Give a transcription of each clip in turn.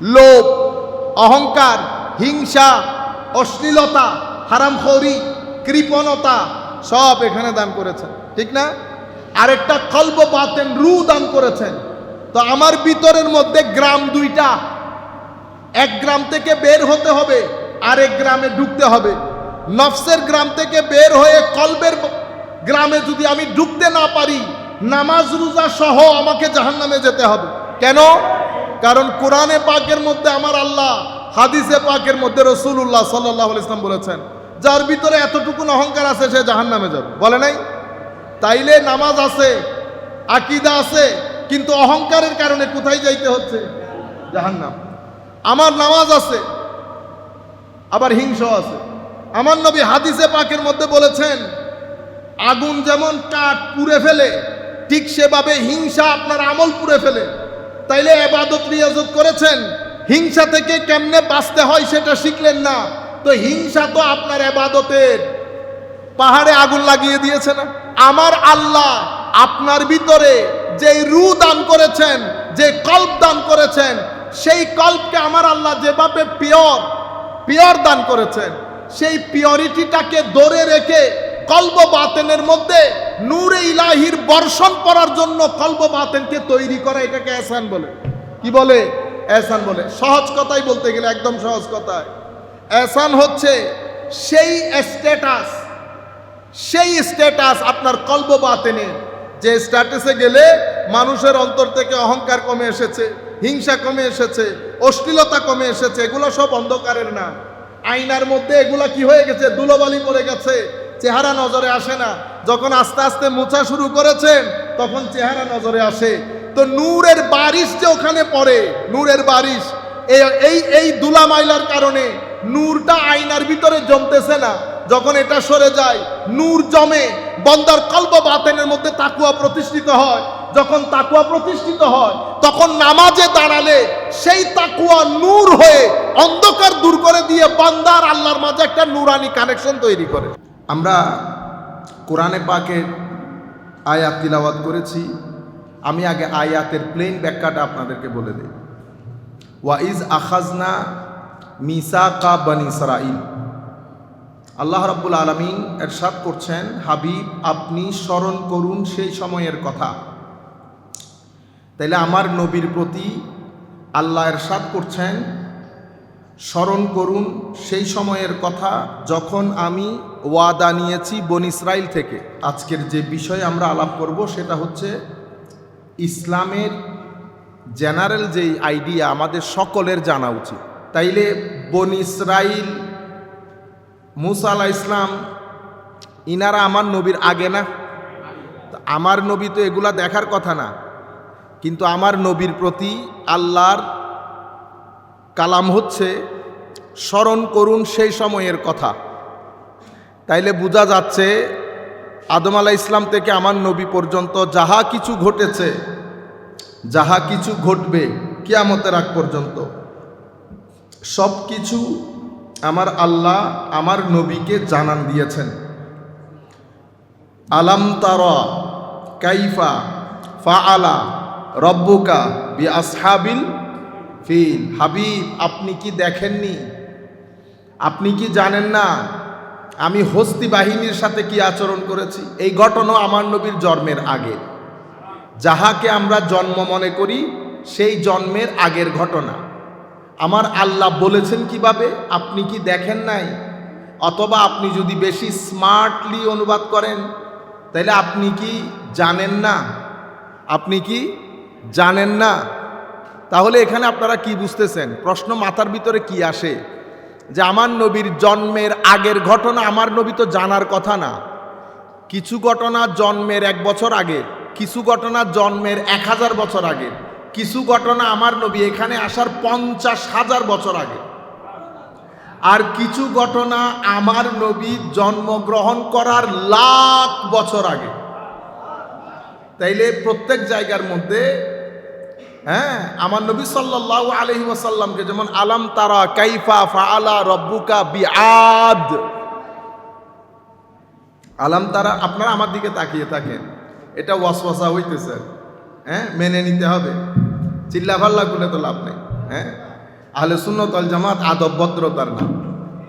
লোভ, অহংকার, হিংসা, অশ্লীলতা, হারামখোরি, কৃপণতা সব এখানে দান করেছেন, ঠিক না? আরেকটা কলব বাতেন রু দান করেছেন। তো আমার ভিতরের মধ্যে গ্রাম দুইটা, এক গ্রাম থেকে বের হতে হবে, আরেক গ্রামে ঢুকতে হবে। নফসের গ্রাম থেকে বের হয়ে কলবের গ্রামে যদি আমি ঢুকতে না পারি, নামাজ রোজা সহ আমাকে জাহান্নামে যেতে হবে। কেন? কারণ কোরআনে পাকের মধ্যে আমার আল্লাহ, হাদিসে পাকের মধ্যে রাসূলুল্লাহ সাল্লাল্লাহু আলাইহি ওয়াসাল্লাম বলেছেন, যার ভিতরে এতটুকু অহংকার আছে সে জাহান্নামে যাবে। বলে নাই? তাইলে নামাজ আছে, আকীদা আছে, কিন্তু অহংকারের কারণে কোথায় যাইতে হচ্ছে? জাহান্নাম। আমার নামাজ আছে, আবার হিংসা আছে। আমার নবী হাদিসে পাকের মধ্যে বলেছেন, আগুন যেমন কাঠ পুড়ে ফেলে, ঠিক সেভাবে হিংসা আপনার আমল পুড়ে ফেলে। তাইলে ইবাদত রিয়াজত করেছেন, হিংসা থেকে কেমনে বাঁচতে হয় সেটা শিখলেন না, তো হিংসা তো আপনার ইবাদতের পাহাড়ে আগুন লাগিয়ে দিয়েছে না? আমার আল্লাহ আপনার ভিতরে যে রু দান করেছেন, যে কল্ব দান করেছেন, সেই কল্বকে আমার আল্লাহ যেভাবে পিওর দান করেছেন, সেই পিওরিটিটাকে ধরে রেখে কলব বাতেনের মধ্যে নূরে ইলাহির বর্ষণ করার জন্য কলব বাতেনকে তৈরি করা, এটাকে এহসান বলে। কি বলে? এহসান বলে। সহজ কথাই বলতে গেলে, একদম সহজ কথায়, এহসান হচ্ছে সেই স্ট্যাটাস আপনার কলব বাতেনে, যে স্ট্যাটাসে গেলে মানুষের অন্তর থেকে অহংকার কমে এসেছে, হিংসা কমে এসেছে, অশ্লীলতা কমে এসেছে। এগুলো সব অন্ধকারের না, আয়নার মধ্যে এগুলা কি হয়ে গেছে? ধুলোবালি পড়ে গেছে, চেহারা নজরে আসে না। যখন আস্তে আস্তে মোছা শুরু করেছেন, তখন চেহারা নজরে আসে। তো নূরের বারিশ যে ওখানে পড়ে, নূরের বারিশ, এই ধুলা মাইলার কারণে নূরটা আয়নার ভিতরে জমতেছে না। যখন এটা সরে যায়, নূর জমে, বন্দার কলব বাতেনের মধ্যে তাকওয়া প্রতিষ্ঠিত হয়। যখন তাকওয়া প্রতিষ্ঠিত হয়, তখন নামাজে দাঁড়ালে সেই তাকওয়া নূর হয়ে অন্ধকার দূর করে দিয়ে বান্দার আল্লাহর মাঝে একটা নূরানি কানেকশন তৈরি করে। আমরা কোরআনে পাকের আয়াত তিলাওয়াত করেছি। আমি আগে আয়াতের প্লেন ব্যাখ্যাটা আপনাদেরকে বলে দিই। ওয়াইজ আখাজনা মিসাকা বনি ইসরাঈল, আল্লাহ রাব্বুল আলামিন ইরশাদ করছেন, হাবিব আপনি স্মরণ করুন সেই সময়ের কথা। তাইলে আমার নবীর প্রতি আল্লাহ ইরশাদ করছেন, স্মরণ করুন সেই সময়ের কথা যখন আমি ওয়াদা নিয়েছি বনি ইসরাইল থেকে। আজকের যে বিষয়ে আমরা আলাপ করব সেটা হচ্ছে ইসলামের জেনারেল যেই আইডিয়া আমাদের সকলের জানা উচিত। তাইলে বনি ইসরাইল, মুসা আলাইহিস সালাম, ইনারা আমার নবীর আগে না? আমার নবী তো এগুলা দেখার কথা না, কিন্তু আমার নবীর প্রতি আল্লাহর কালাম হচ্ছে স্মরণ করুন সেই সময়ের কথা। তাইলে বোঝা যাচ্ছে আদম আলাইহিস সালাম থেকে আমার নবী পর্যন্ত যাহা কিছু ঘটেছে, যাহা কিছু ঘটবে কিয়ামতের আগ পর্যন্ত, সব কিছু আমার আল্লাহ আমার নবীকে জানান দিয়েছেন। আলাম তারা কাইফা ফাআলা রব্বুকা বিআসহাবিল ফিল, হাবিব আপনি কি দেখেননি, আপনি কি জানেন না আমি হস্তি বাহিনীর সাথে কি আচরণ করেছি? এই ঘটনা আমার নবীর জন্মের আগে, যাহাকে আমরা জন্ম মনে করি সেই জন্মের আগের ঘটনা আমার আল্লাহ বলেছেন কিভাবে, আপনি কি দেখেন নাই? অথবা আপনি যদি বেশি স্মার্টলি অনুবাদ করেন, তাহলে আপনি কি জানেন না? আপনি কি জানেন না? তাহলে এখানে আপনারা কি বুঝতেছেন? প্রশ্ন মাথার ভিতরে কি আসে যে আমার নবীর জন্মের আগের ঘটনা আমার নবী তো জানার কথা না। কিছু ঘটনা জন্মের 1 বছর আগে, কিছু ঘটনা জন্মের 1000 বছর আগে, কিছু ঘটনা আমার নবী এখানে আসার 50,000 বছর আগে, আর কিছু ঘটনা আমার নবী জন্মগ্রহণ করার লাখ বছর আগে। তাইলে প্রত্যেক জায়গার মধ্যে আমার নবী সাল্লাল্লাহু আলাইহি ওয়াসাল্লামকে যেমন আলাম তারা কাইফা ফাআলা রব্বুকা বিআদ, আলাম তারা, আপনারা আমার দিকে তাকিয়ে থাকেন, এটা ওয়াসওয়াসা হইতেছে, মেনে নিতে হবে, চিল্লাফাল্লা করলে তো লাভ নেই। আহলে সুন্নাত ওয়াল জামাত আদব ভদ্রতার নাম,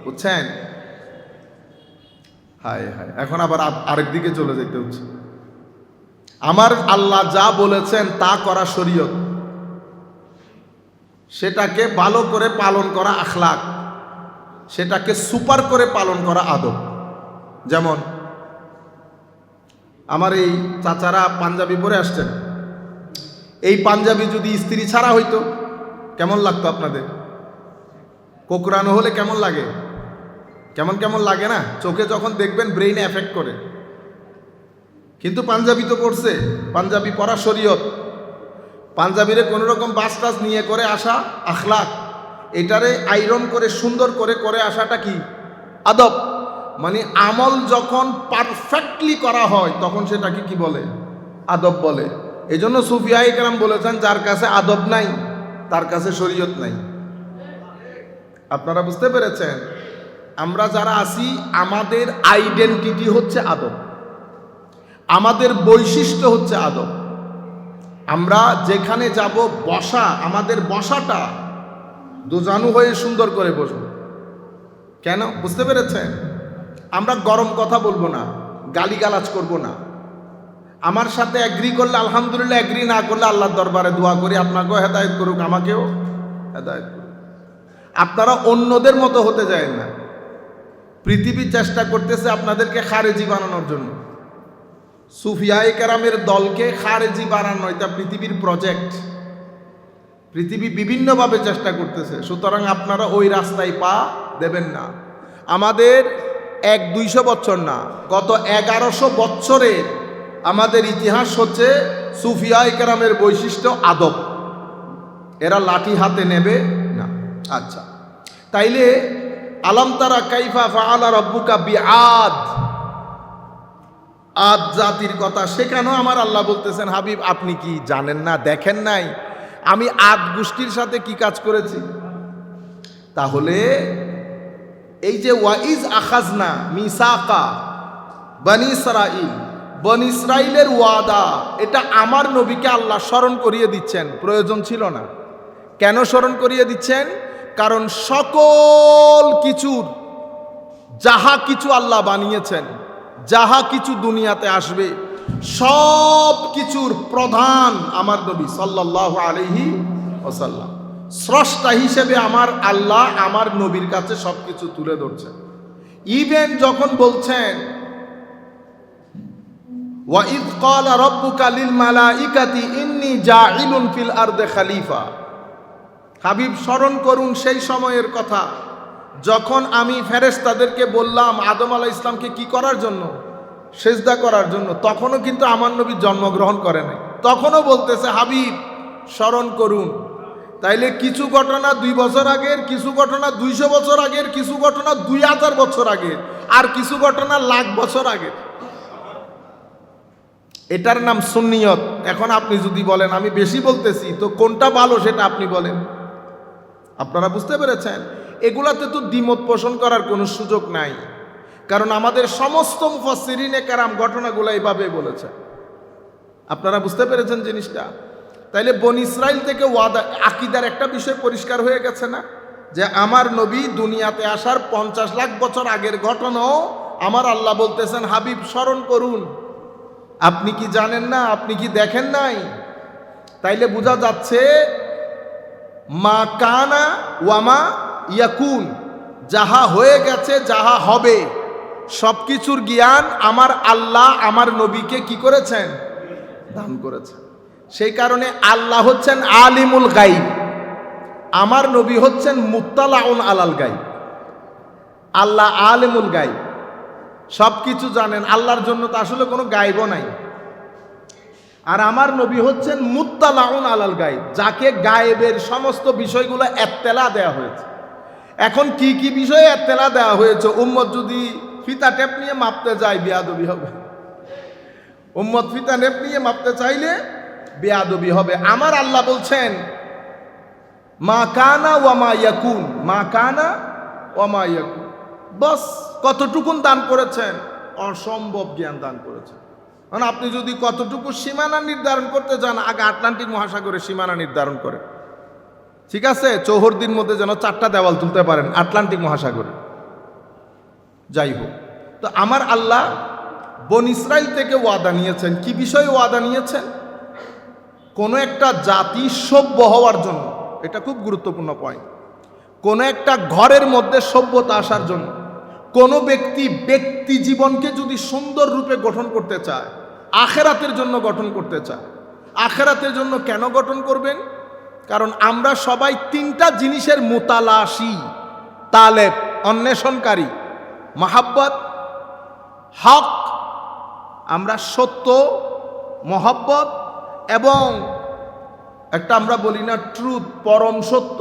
বুঝছেন? হায় হায়, এখন আবার আরেক দিকে চলে যেতে হচ্ছে। আমার আল্লাহ যা বলেছেন তা করা শরীয়ত, সেটাকে ভালো করে পালন করা আখলাক, সেটাকে সুপার করে পালন করা আদব। যেমন আমার এই চাচারা পাঞ্জাবি পরে আসছেন, এই পাঞ্জাবি যদি স্ত্রী ছাড়া হইতো কেমন লাগতো আপনাদের? কোকড়ানো হলে কেমন লাগে? কেমন কেমন লাগে না? চোখে যখন দেখবেন ব্রেইনে এফেক্ট করে। কিন্তু পাঞ্জাবি তো পড়ছে, পাঞ্জাবি পরা শরীয়ত। পাঞ্জাবিরে কোনো রকম বাস টাস নিয়ে করে আসা আখলাক, এটারে আয়রন করে সুন্দর করে করে আসাটা কি আদব। মানে আমল যখন পারফেক্টলি করা হয় তখন সেটাকে কি বলে? আদব বলে। এই জন্য সুফিয়ায়ে কেরাম বলেছেন, যার কাছে আদব নাই তার কাছে শরীয়ত নাই। আপনারা বুঝতে পেরেছেন? আমরা যারা আছি আমাদের আইডেন্টিটি হচ্ছে আদব, আমাদের বৈশিষ্ট্য হচ্ছে আদব। আমরা যেখানে যাব বসা, আমাদের বসাটা দুজানু হয়ে সুন্দর করে বসব। কেন? বুঝতে পেরেছেন? আমরা গরম কথা বলবো না, গালিগালাজ করব না। আমার সাথে এগ্রি করলে আলহামদুলিল্লাহ, এগ্রি না করলে আল্লাহর দরবারে দোয়া করি আপনাকেও হেদায়েত করুক, আমাকেও হেদায়েত করুক। আপনারা অন্যদের মতো হতে যায় না। পৃথিবী চেষ্টা করতেছে আপনাদেরকে খারেজি বানানোর জন্য। সুফিয়ায়ে কেরামের দলকে খারেজি বানানো এটা পৃথিবীর প্রজেক্ট। পৃথিবী বিভিন্নভাবে চেষ্টা করতেছে, সুতরাং আপনারা ওই রাস্তায় পা দেবেন না। আমাদের 100-200 বছর না, গত 1100 বছরে আমাদের ইতিহাস হচ্ছে সুফিয়ায়ে কেরামের বৈশিষ্ট্য আদব। এরা লাঠি হাতে নেবে না। আচ্ছা, তাইলে আলাম তারা কাইফা ফাআলা রাব্বুকা বিআদ, আদ জাতির কথা সেখানেও আমার আল্লাহ বলতেছেন, হাবিব আপনি কি জানেন না, দেখেন নাই আমি আদ গোষ্ঠীর সাথে কি কাজ করেছি? তাহলে এই যে ওয়াইজ আখাজনা মিসাকা বনি ইসরাইল, বনি ইসরাইলের ওয়াদা, এটা আমার নবীকে আল্লাহ স্মরণ করিয়ে দিচ্ছেন। প্রয়োজন ছিল না। কেন স্মরণ করিয়ে দিচ্ছেন? কারণ সকল কিছুর যাহা কিছু আল্লাহ বানিয়েছেন, যাহা কিছু দুনিয়াতে আসবে, সব কিছুর প্রধান আমার নবী সাল্লাল্লাহু আলাইহি ওয়াসাল্লাম। স্রষ্টা হিসেবে আমার আল্লাহ আমার নবীর কাছে সবকিছু তুলে ধরছেন। ইভেন যখন বলছেন ওয়াইদ ক্বালা রাব্বুকা লিল মালাইকাতি ইন্নী জাইলুন ফিল আরদি খলিফা, হাবিব স্মরণ করুন সেই সময়ের কথা যখন আমি ফেরেশতাদেরকে বললাম আদম আলাইহিস সালামকে কি করার জন্য? সেজদা করার জন্য। তখনও কিন্তু আমার নবী জন্মগ্রহণ করে নাই। তখনও বলতেছে হাবিব স্মরণ করুন। তাইলে কিছু ঘটনা 2 বছর আগের, কিছু ঘটনা 200 বছর আগের, কিছু ঘটনা 2000 বছর আগের, আর কিছু ঘটনা লাখ বছর আগের। এটার নাম সুন্নিয়ত। এখন আপনি যদি বলেন আমি বেশি বলতেছি, তো কোনটা ভালো সেটা আপনি বলেন। আপনারা বুঝতে পেরেছেন? এগুলাতে তো দ্বিমত পোষণ করার কোনো সুযোগ নাই, কারণ আমাদের সমস্ত মুফাসসিরিনে কেরাম ঘটনাগুলো এইভাবে বলেছে। আপনারা বুঝতে পেরেছেন জিনিসটা? তাইলে বনি ইসরাইল থেকে ওয়াদা, আকীদার একটা বিষয় পরিষ্কার হয়ে গেছে না, যে আমার নবী দুনিয়াতে আসার 50 লাখ বছর আগের ঘটনাও আমার আল্লাহ বলতেছেন হাবিব স্মরণ করুন। আপনি কি জানেন না? আপনি কি দেখেন নাই? তাইলে বোঝা যাচ্ছে মা কানা ওয়ামা ইয়াকুন, যাহা হয়ে গেছে, যাহা হবে, সবকিছুর জ্ঞান আমার আল্লাহ আমার নবীকে কি করেছেন? দান করেছেন। সেই কারণে আল্লাহ হচ্ছেন আলিমুল গাইব, আমার নবী হচ্ছেন মুত্তালাউন আলাল গাইব। আল্লাহ আলিমুল গাইব, সবকিছু জানেন। আল্লাহর জন্য তো আসলে কোনো গাইবও নাই। আর আমার নবী হচ্ছেন মুত্তালাউন আলাল গাইব, যাকে গায়েবের সমস্ত বিষয়গুলো এত্তেলা দেওয়া হয়েছে। এখন কি কি বিষয়ে এত্তেলা দেওয়া হয়েছে? উম্মত যদি ফিতা টেপ নিয়ে মাপতে যায় বেয়াদবি হবে। উম্মত ফিতা টেপ নিয়ে মাপতে চাইলে বেয়াদবি হবে। আমার আল্লাহ বলছেন মা কানা ওয়া মা ইয়াকুন, মা কানা ওয়া মা ইয়াকুন। বস কতটুকুন দান করেছেন? অসম্ভব জ্ঞান দান করেছেন। মানে আপনি যদি কতটুকু সীমানা নির্ধারণ করতে যান, আগে আটলান্টিক মহাসাগরের সীমানা নির্ধারণ করে। ঠিক আছে, চৌহদ্দির মধ্যে যেন 4টা দেওয়াল তুলতে পারেন আটলান্টিক মহাসাগরে। যাই হোক, তো আমার আল্লাহ বনি ইসরাইল থেকে ওয়াদা নিয়েছেন। কি বিষয়ে ওয়াদা নিয়েছেন? কোনো একটা জাতি সভ্য হওয়ার জন্য, এটা খুব গুরুত্বপূর্ণ পয়েন্ট। কোনো একটা ঘরের মধ্যে সভ্যতা আসার জন্য, কোনো ব্যক্তি জীবনকে যদি সুন্দর রূপে গঠন করতে চায়, আখেরাতের জন্য গঠন করতে চায়, আখেরাতের জন্য কেন গঠন করবেন? কারণ আমরা সবাই 3টা জিনিসের মুতালাশি, তালেব, অন্বেষণকারী। মাহাব্বত, হক, আমরা সত্য, মহব্বত, এবং একটা আমরা বলি না ট্রুথ, পরম সত্য।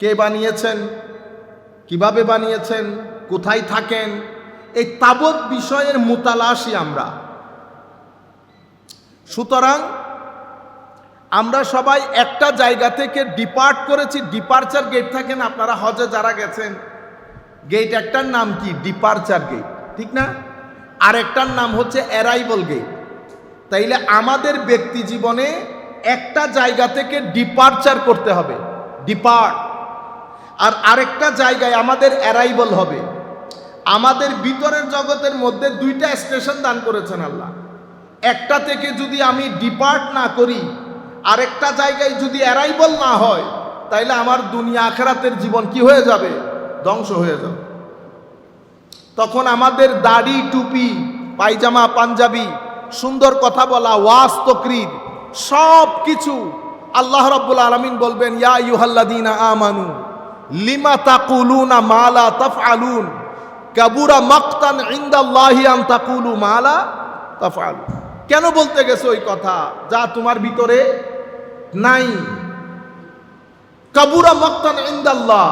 কে বানিয়েছেন, কিভাবে বানিয়েছেন, কোথায় থাকেন, এই তাবৎ বিষয়ের মুতালাশি আমরা। সুতরাং আমরা সবাই একটা জায়গা থেকে ডিপার্ট করেছি। ডিপারচার গেট থাকেন, আপনারা হজে যারা গেছেন, গেট একটার নাম কি? ডিপারচার গেট, ঠিক না? আর একটার নাম হচ্ছে অ্যারাইভাল গেট। তাইলে আমাদের ব্যক্তি জীবনে একটা জায়গা থেকে ডিপারচার করতে হবে, ডিপার্ট, আর আরেকটা জায়গায় আমাদের অ্যারাইভাল হবে। আমাদের ভিতরের জগতের মধ্যে 2টা স্টেশন দান করেছেন আল্লাহ। একটা থেকে যদি আমি ডিপার্ট না করি, আরেকটা জায়গায় যদি অ্যারাইভাল না হয়, তাইলে আমার দুনিয়া আখেরাতের জীবন কি হয়ে যাবে? ধ্বংস হয়ে যাবে। তখন আমাদের দাড়ি, টুপি, পায়জামা, পাঞ্জাবি, সুন্দর কথা বলা, ওয়াজ, তাকরীর, সব কিছু আল্লাহ রাব্বুল আলামিন বলবেন, ইয়া আইয়ুহাল্লাযীনা আমানু লিমা তাকুলুনা মা লা তাফআলুন কাবুরা মাকতান ইনদাল্লাহি আন তাকুলু মা লা তাফআলুন। কেন বলতে গেছো ওই কথা যা তোমার ভিতরে নাই? কাবুরা মাকতান ইনদাল্লাহ,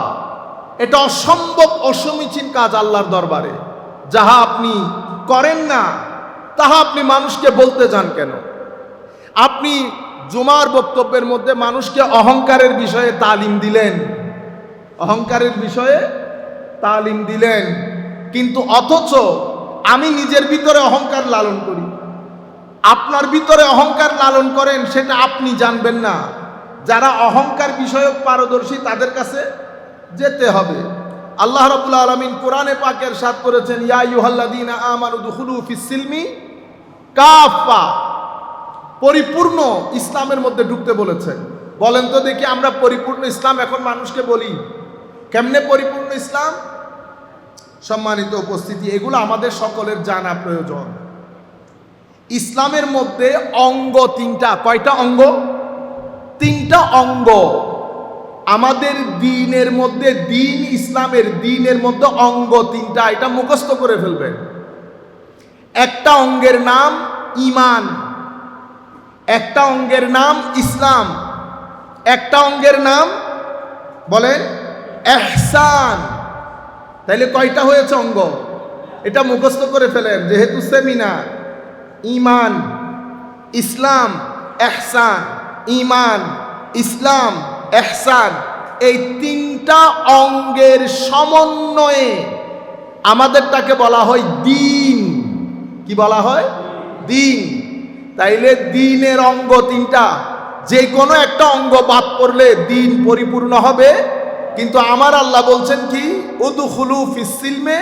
এটা অসম্ভব, অসমীচীন কাজ আল্লাহর দরবারে। যাহা আপনি করেন না, তাহা আপনি মানুষকে বলতে যান কেন? আপনি জুমার বক্তব্যের মধ্যে মানুষকে অহংকারের বিষয়ে তালিম দিলেন, অহংকারের বিষয়ে তালিম দিলেন, কিন্তু অথচ আমি নিজের ভিতরে অহংকার লালন করি। আপনার ভিতরে অহংকার লালন করেন, সেটা আপনি জানবেন না। যারা অহংকার বিষয়ক পারদর্শী তাদের কাছে যেতে হবে। আল্লাহ রাব্বুল আলামিন কোরআনে পাকে ইরশাদ করেছেন, ইয়া আইয়ুহাল্লাযীনা আমানু দুখুলু ফিস সিলমি কাফা, পরিপূর্ণ ইসলামের মধ্যে ঢুকতে বলেছেন। বলেন তো দেখি, আমরা পরিপূর্ণ ইসলাম এখন মানুষকে বলি, কেমনে পরিপূর্ণ ইসলাম? সম্মানিত উপস্থিতি, এগুলো আমাদের সকলের জানা প্রয়োজন। ইসলামের মধ্যে অঙ্গ 3টা। কয়টা অঙ্গ? 3টা অঙ্গ। আমাদের দ্বীনের মধ্যে, দ্বীন ইসলামের দ্বীনের মধ্যে অঙ্গ 3টা, এটা মুখস্থ করে ফেলবেন। একটা অঙ্গের নাম ঈমান, একটা অঙ্গের নাম ইসলাম, একটা অঙ্গের নাম বলেন ইহসান। তাইলে কয়টা হয়েছে অঙ্গ? এটা মুখস্থ করে ফেলেন, যেহেতু সেমিনার। ঈমান, ইসলাম, ইহসান, ঈমান, ইসলাম, ইহসান, এই 3টা অঙ্গের সমন্বয়ে আমাদেরটাকে বলা হয় দ্বীন। কি বলা হয়? দ্বীন। তাইলে দ্বীনের অঙ্গ 3টা, যে কোনো একটা অঙ্গ বাদ পড়লে দ্বীন পরিপূর্ণ হবে। কিন্তু আমার আল্লাহ বলছেন কি? উদখুলু ফিস সিলমে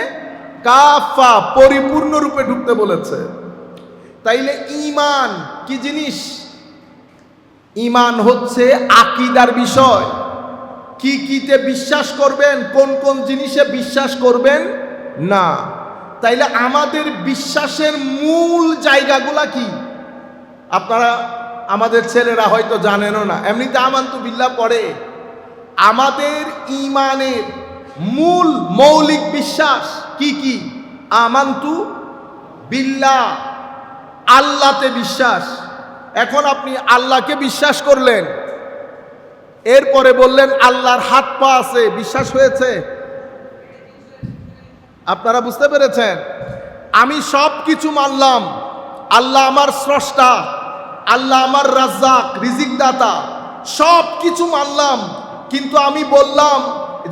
কাফা, পরিপূর্ণ রূপে ঢুকতে বলেছে। তাইলে ঈমান কি জিনিস? ঈমান হচ্ছে আকীদার বিষয়। কি কিতে বিশ্বাস করবেন, কোন কোন জিনিসে বিশ্বাস করবেন না। তাইলে আমাদের বিশ্বাসের মূল জায়গাগুলা কি? আপনারা, আমাদের ছেলেরা হয়তো জানেনও না, এমনিতে আমানতু বিল্লাহ পড়ে। আমাদের ঈমানের মূল মৌলিক বিশ্বাস কি কি? আমানতু বিল্লাহ, আল্লাহতে বিশ্বাস। এখন আপনি আল্লাহকে বিশ্বাস করলেন, এরপরে বললেন আল্লাহর হাত পা আছে, বিশ্বাস হয়েছে? আপনারা বুঝতে পেরেছেন? আমি সব কিছু মানলাম, আল্লাহ আমার স্রষ্টা, আল্লাহ আমার রাজ্জাক, রিজিক দাতা, সব কিছু মানলাম, কিন্তু আমি বললাম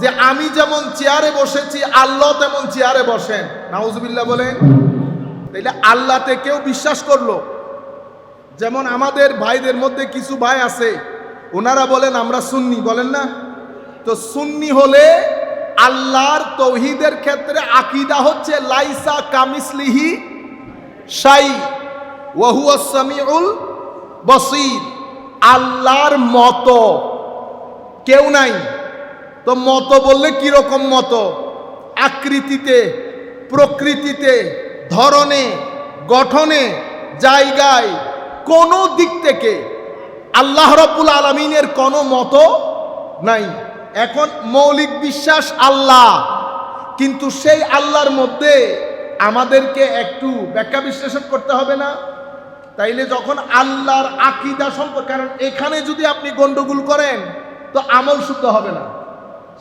যে আমি যেমন চেয়ারে বসেছি আল্লাহ তেমন চেয়ারে বসেন। নাউজুবিল্লাহ বলেন। তাইলে আল্লাহতে কেউ বিশ্বাস করলো। যেমন আমাদের ভাইদের মধ্যে কিছু ভাই আছে, ওনারা বলেন আমরা সুন্নি, বলেন না? তো সুন্নি হলে আল্লাহর তৌহিদের ক্ষেত্রে আকীদা হচ্ছে লাইসা কামিসলিহি শাই ওয়া হুয়াস সামিউল বসীর। আল্লাহর মতো কেউ নাই। তো মতো বললে কি রকম মতো? আকৃতিতে, প্রকৃতিতে, ধরনে, গঠনে, জায়গায়, কোন দিক থেকে আল্লাহ রাব্বুল আলামিনের কোনো মতো নাই। এখন মৌলিক বিশ্বাস আল্লাহ, কিন্তু সেই আল্লাহর মধ্যে আমাদেরকে একটু ব্যাখ্যা বিশ্লেষণ করতে হবে না? তাইলে যখন আল্লাহর আকীদা সম্পর্কে, কারণ এখানে যদি আপনি গন্ডগোল করেন তো আমল শুদ্ধ হবে না।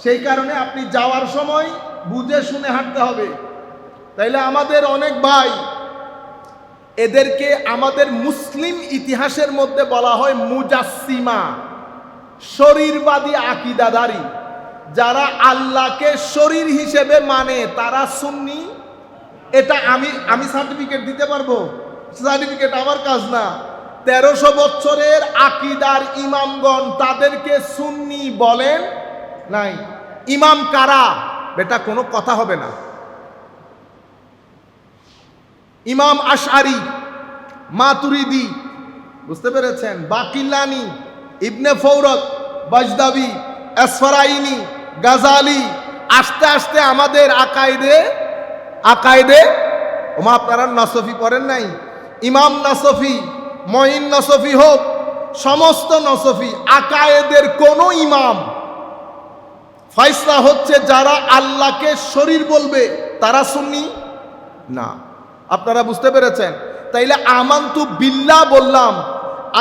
সেই কারণে আপনি যাওয়ার সময় বুঝে শুনে হাঁটতে হবে। তাইলে আমাদের অনেক ভাই, এদেরকে আমাদের মুসলিম ইতিহাসের মধ্যে বলা হয় মুজাসসিমা, শরীরবাদী আকীদাদারী। যারা আল্লাহকে শরীর হিসেবে মানে তারা সুন্নি। এটা আমি সার্টিফিকেট দিতে পারবো? সার্টিফিকেট আমার কাজ না। 1300 বছরের আকীদার ইমামগণ তাদেরকে সুন্নি বলেন নাই। ইমাম কারা? বেটা কোনো কথা হবে না। ইমাম আশআরী, মাতুরিদি, বুঝতে পেরেছেন? বাকিলানি, ইবনে ফৌরত, বাজদাবি, আসফারাইনি, গাজালি, আস্তে আস্তে আমাদের আকায়েদে ওমা আপনারা নসফি পড়েন নাই? ইমাম নসফি, মঈন নসফি হোক, সমস্ত নসফি আকায়েদের কোন ইমাম ফয়সালা হচ্ছে যারা আল্লাহকে শরীর বলবে তারা সুন্নি না। আপনারা বুঝতে পেরেছেন? তাইলে আমানতু বিল্লাহ বললাম,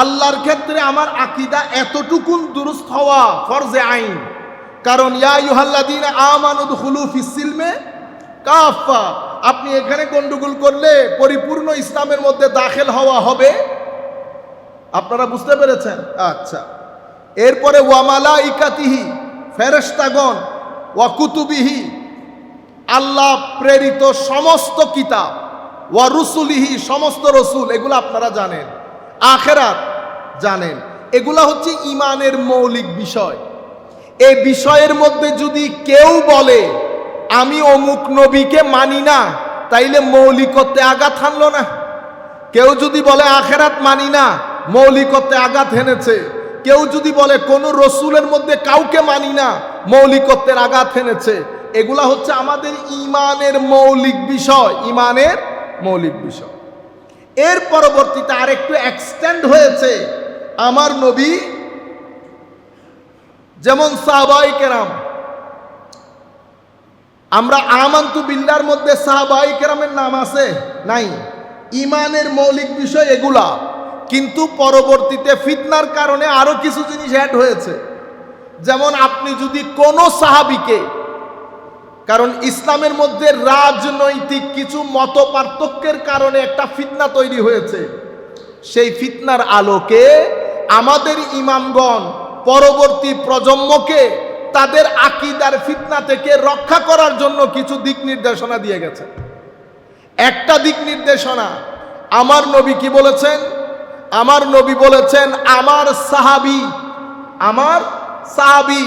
আল্লাহর ক্ষেত্রে আমার আকীদা এতটুকুন দুরুস্ত হওয়া ফরজে আইন। কারণ ইয়া আইয়ুহাল্লাযীনা আমানু দুখুলু ফিস-সিলমে কাফা। আপনি এখানে গন্ডগোল করলে পরিপূর্ণ ইসলামের মধ্যে দাখিল হওয়া হবে। আপনারা বুঝতে পেরেছেন? আচ্ছা, এরপরে ওয়া মালাইকাতিহি, ফেরেশতাগণ, ওয়া কুতুবিহি, আল্লাহ প্রেরিত সমস্ত কিতাব, ওয়া রুসুলিহি, সমস্ত রসুল, এগুলো আপনারা জানেন। আখিরাত জানেন। এগুলা হচ্ছে ঈমানের মৌলিক বিষয়। এই বিষয়ের মধ্যে যদি কেউ বলে আমি অমুক নবীকে মানি না, তাইলে মৌলিকত্বে আঘাত হানলো না? কেউ যদি বলে আখিরাত মানি না, মৌলিকত্বে আঘাত হেনেছে। কেউ যদি বলে কোন রসুলের মধ্যে কাউকে মানি না, মৌলিকত্বের আঘাত হেনেছে। এগুলা হচ্ছে আমাদের ঈমানের মৌলিক বিষয়, ঈমানের মৌলিক বিষয়। এর পরবর্তীতে আরেকটু এক্সটেন্ড হয়েছে। আমার নবী যেমন সাহাবায়ে কেরাম, আমরা আমানতু বিল্লাহর মধ্যে সাহাবায়ে কেরামের নাম আছে নাই? ঈমানের মৌলিক বিষয় এগুলা, কিন্তু পরবর্তীতে ফিতনার কারণে আরো কিছু জিনিস অ্যাড হয়েছে। যেমন আপনি যদি কোন সাহাবীকে, কারণ ইসলামের মধ্যে রাজনৈতিক কিছু মত পার্থক্যের কারণে একটা ফিতনা তৈরি হয়েছে। সেই ফিতনার আলোকে আমাদের ইমামগণ পরবর্তী প্রজন্মকে তাদের আকীদার ফিতনা থেকে রক্ষা করার জন্য কিছু দিক নির্দেশনা দিয়ে গেছে। একটা দিক নির্দেশনা, আমার নবী কি বলেছেন? আমার নবী বলেছেন আমার সাহাবী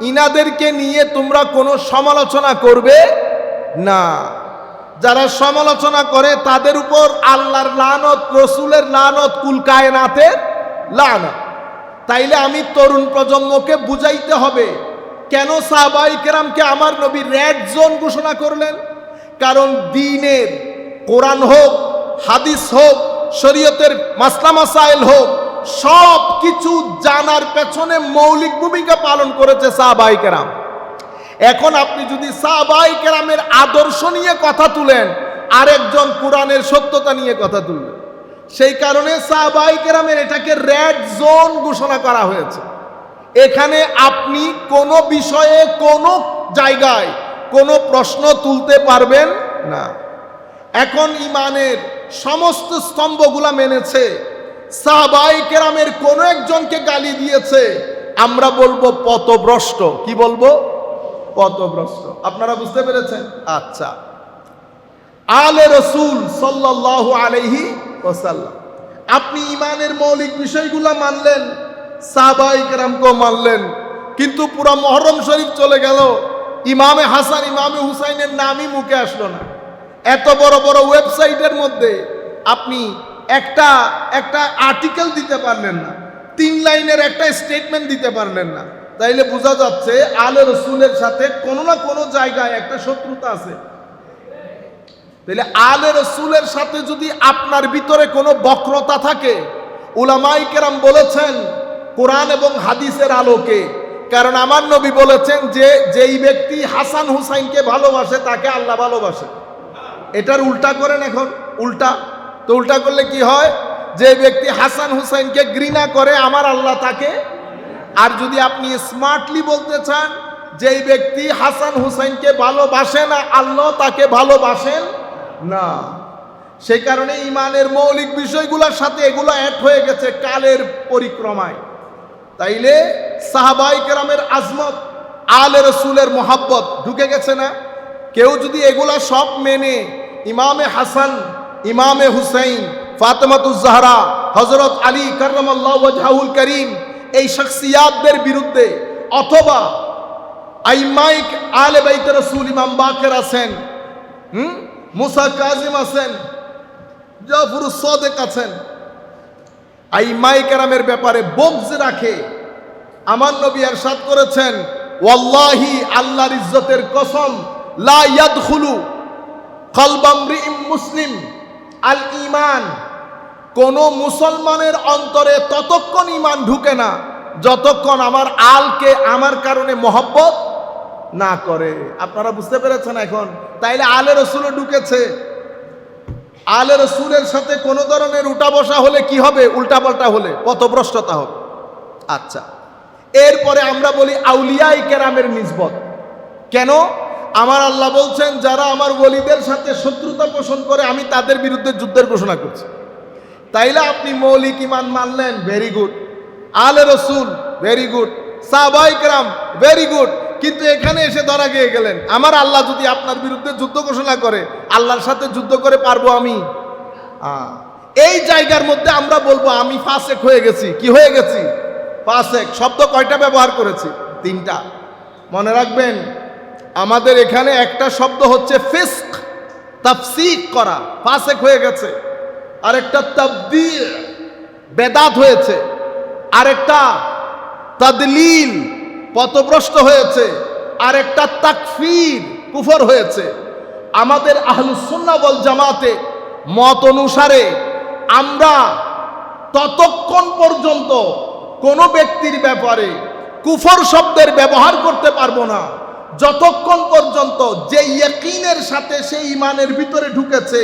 ইনাদেরকে নিয়ে তোমরা কোনো সমালোচনা করবে না। যারা সমালোচনা করে তাদের উপর আল্লাহর লানত, রসুলের লানত, কুল কায়নাতের লানত। তাইলে আমি তরুণ প্রজন্মকে বুঝাইতে হবে কেন সাহাবায়ে কেরামকে আমার নবী রেড জোন ঘোষণা করলেন। কারণ দ্বীনের, কোরআন হোক, হাদিস হোক, শরীয়তের মাসলা মাসাইল হোক, সব কিছু জানার পেছনে মৌলিক ভূমিকা পালন করেছে সাহাবায়ে কেরাম। এখন আপনি যদি সাহাবায়ে কেরামের আদর্শ নিয়ে কথা তুলেন, আরেকজন কোরআনের সত্যতা নিয়ে কথা তুলবেন। সেই কারণে সাহাবায়ে কেরামের এটাকে রেড জোন ঘোষণা করা হয়েছে। এখানে আপনি কোনো বিষয়ে, কোনো জায়গায় কোনো প্রশ্ন তুলতে পারবেন না। এখন ঈমানের সমস্ত স্তম্ভগুলা মেনেছে। সাহাবায়ে কেরামের কোন একজনকে গালি দিয়েছে, আমরা বলবো পথভ্রষ্ট। কি বলবো? পথভ্রষ্ট। আপনারা বুঝতে পেরেছেন? আচ্ছা, আলে রসুল সাল্লাল্লাহু আলাইহি ওয়াসাল্লাম, আপনি ঈমানের মৌলিক বিষয়গুলো মানলেন, সাহাবায়ে কেরামকেও মানলেন, কিন্তু পুরো মুহররম শরীফ চলে গেল, ইমামে হাসান ইমামে হুসাইনের নামই মুখে আসলো না। এত বড় বড় ওয়েবসাইটের মধ্যে আপনি একটা আর্টিকেল দিতে পারলেন না, 3 লাইনের একটা স্টেটমেন্ট দিতে পারলেন না। তাইলে বোঝা যাচ্ছে আলে রসুলের সাথে কোনো না কোনো জায়গায় একটা শত্রুতা আছে। তাহলে আলে রসুলের সাথে যদি আপনার ভিতরে কোনো বক্রতা থাকে, উলামায়ে কেরাম বলেছেন কোরআন এবং হাদিসের আলোকে, কারণ আমার নবী বলেছেন যে যেই ব্যক্তি হাসান হুসাইনকে ভালোবাসে তাকে আল্লাহ ভালোবাসে। এটার উল্টা করেন এখন, উল্টা তো উল্টা করলে কি হয়, যে ব্যক্তি হাসান হুসাইনকে ঘৃণা করে আমার আল্লাহ তাকে। আর যদি আপনি স্মার্টলি বলতে চান যেই ব্যক্তি হাসান হুসাইনকে ভালোবাসে না আল্লাহ তাকে ভালোবাসেন না। সেই কারণে ইমানের মৌলিক বিষয়গুলোর সাথে এগুলো অ্যাড হয়ে গেছে কালের পরিক্রমায়। তাইলে সাহাবায়ে কেরামের আজমত, আলে রসুলের মোহাব্বত ঢুকে গেছে না। কেউ যদি এগুলা সব মেনে ইমামে হাসান ইমামে হুসাইন ফাতেমাতুজ জাহরা হযরত আলী কাররামাল্লাহু ওয়াজহাহুল করিম এই শখসিয়াতদের বিরুদ্ধে, অথবা আইমায়ে আলে বাইতে রাসূল ইমাম বাকের আছেন, মুসা কাজিম আছেন, জাফরুস সাদিক আছেন, আইমায়ে কেরামের ব্যাপারে বগজ রাখে, আমার নবী ইরশাদ করেছেন ওয়াল্লাহি আল্লাহর ইজ্জতের কসম লা ইয়াদখুলু কলবা ইমরিইম মুসলিম আল ঈমান, কোন মুসলমানের অন্তরে ততক্ষণ ঈমান ঢুকে না যতক্ষণ আমার আলকে আমার কারণে মহব্বত না করে। আপনারা বুঝতে পেরেছেন এখন? তাইলে আলে রসুলও ঢুকেছে। আলে রসুলের সাথে কোনো ধরনের উঠা বসা হলে কি হবে? উল্টা পাল্টা হলে পথভ্রষ্টতা হবে। আচ্ছা, এরপরে আমরা বলি আউলিয়ায়ে কেরামের নিসবত। কেন? আমার আল্লাহ বলছেন যারা আমার ওলিদের সাথে শত্রুতা পোষণ করে আমি তাদের বিরুদ্ধে যুদ্ধের ঘোষণা করছি। তাইলে আপনি মৌলিক ঈমান মানলেন, ভেরি গুড, আলে রসুল ভেরি গুড, সাহাবায়ে কেরাম ভেরি গুড, কিন্তু এখানে এসে ধরা গিয়ে গেলেন আমার আল্লাহ যদি আপনার বিরুদ্ধে যুদ্ধ ঘোষণা করে আল্লাহর সাথে যুদ্ধ করে পারবো আমি? এই জায়গার মধ্যে আমরা বলবো আমি ফাসেক হয়ে গেছি। কি হয়ে গেছি? ফাসেক। শব্দ কয়টা ব্যবহার করেছি? 3টা। মনে রাখবেন, আমাদের এখানে একটা শব্দ হচ্ছে ফিস্ক, তাফসিক করা, ফাসেক হয়ে গেছে। আরেকটা তাবদীল, বেদাত হয়েছে। আরেকটা তাদলিল, পথভ্রষ্ট হয়েছে। আরেকটা তাকফির, কুফর হয়েছে। আমাদের আহলুস সুন্নাহ ওয়াল জামাতে মত অনুসারে আমরা ততক্ষণ পর্যন্ত কোনো ব্যক্তির ব্যাপারে কুফর শব্দের ব্যবহার করতে পারবো না যতক্ষণ পর্যন্ত যে ইয়াকিনের সাথে সেই ঈমানের ভিতরে ঢুকেছে,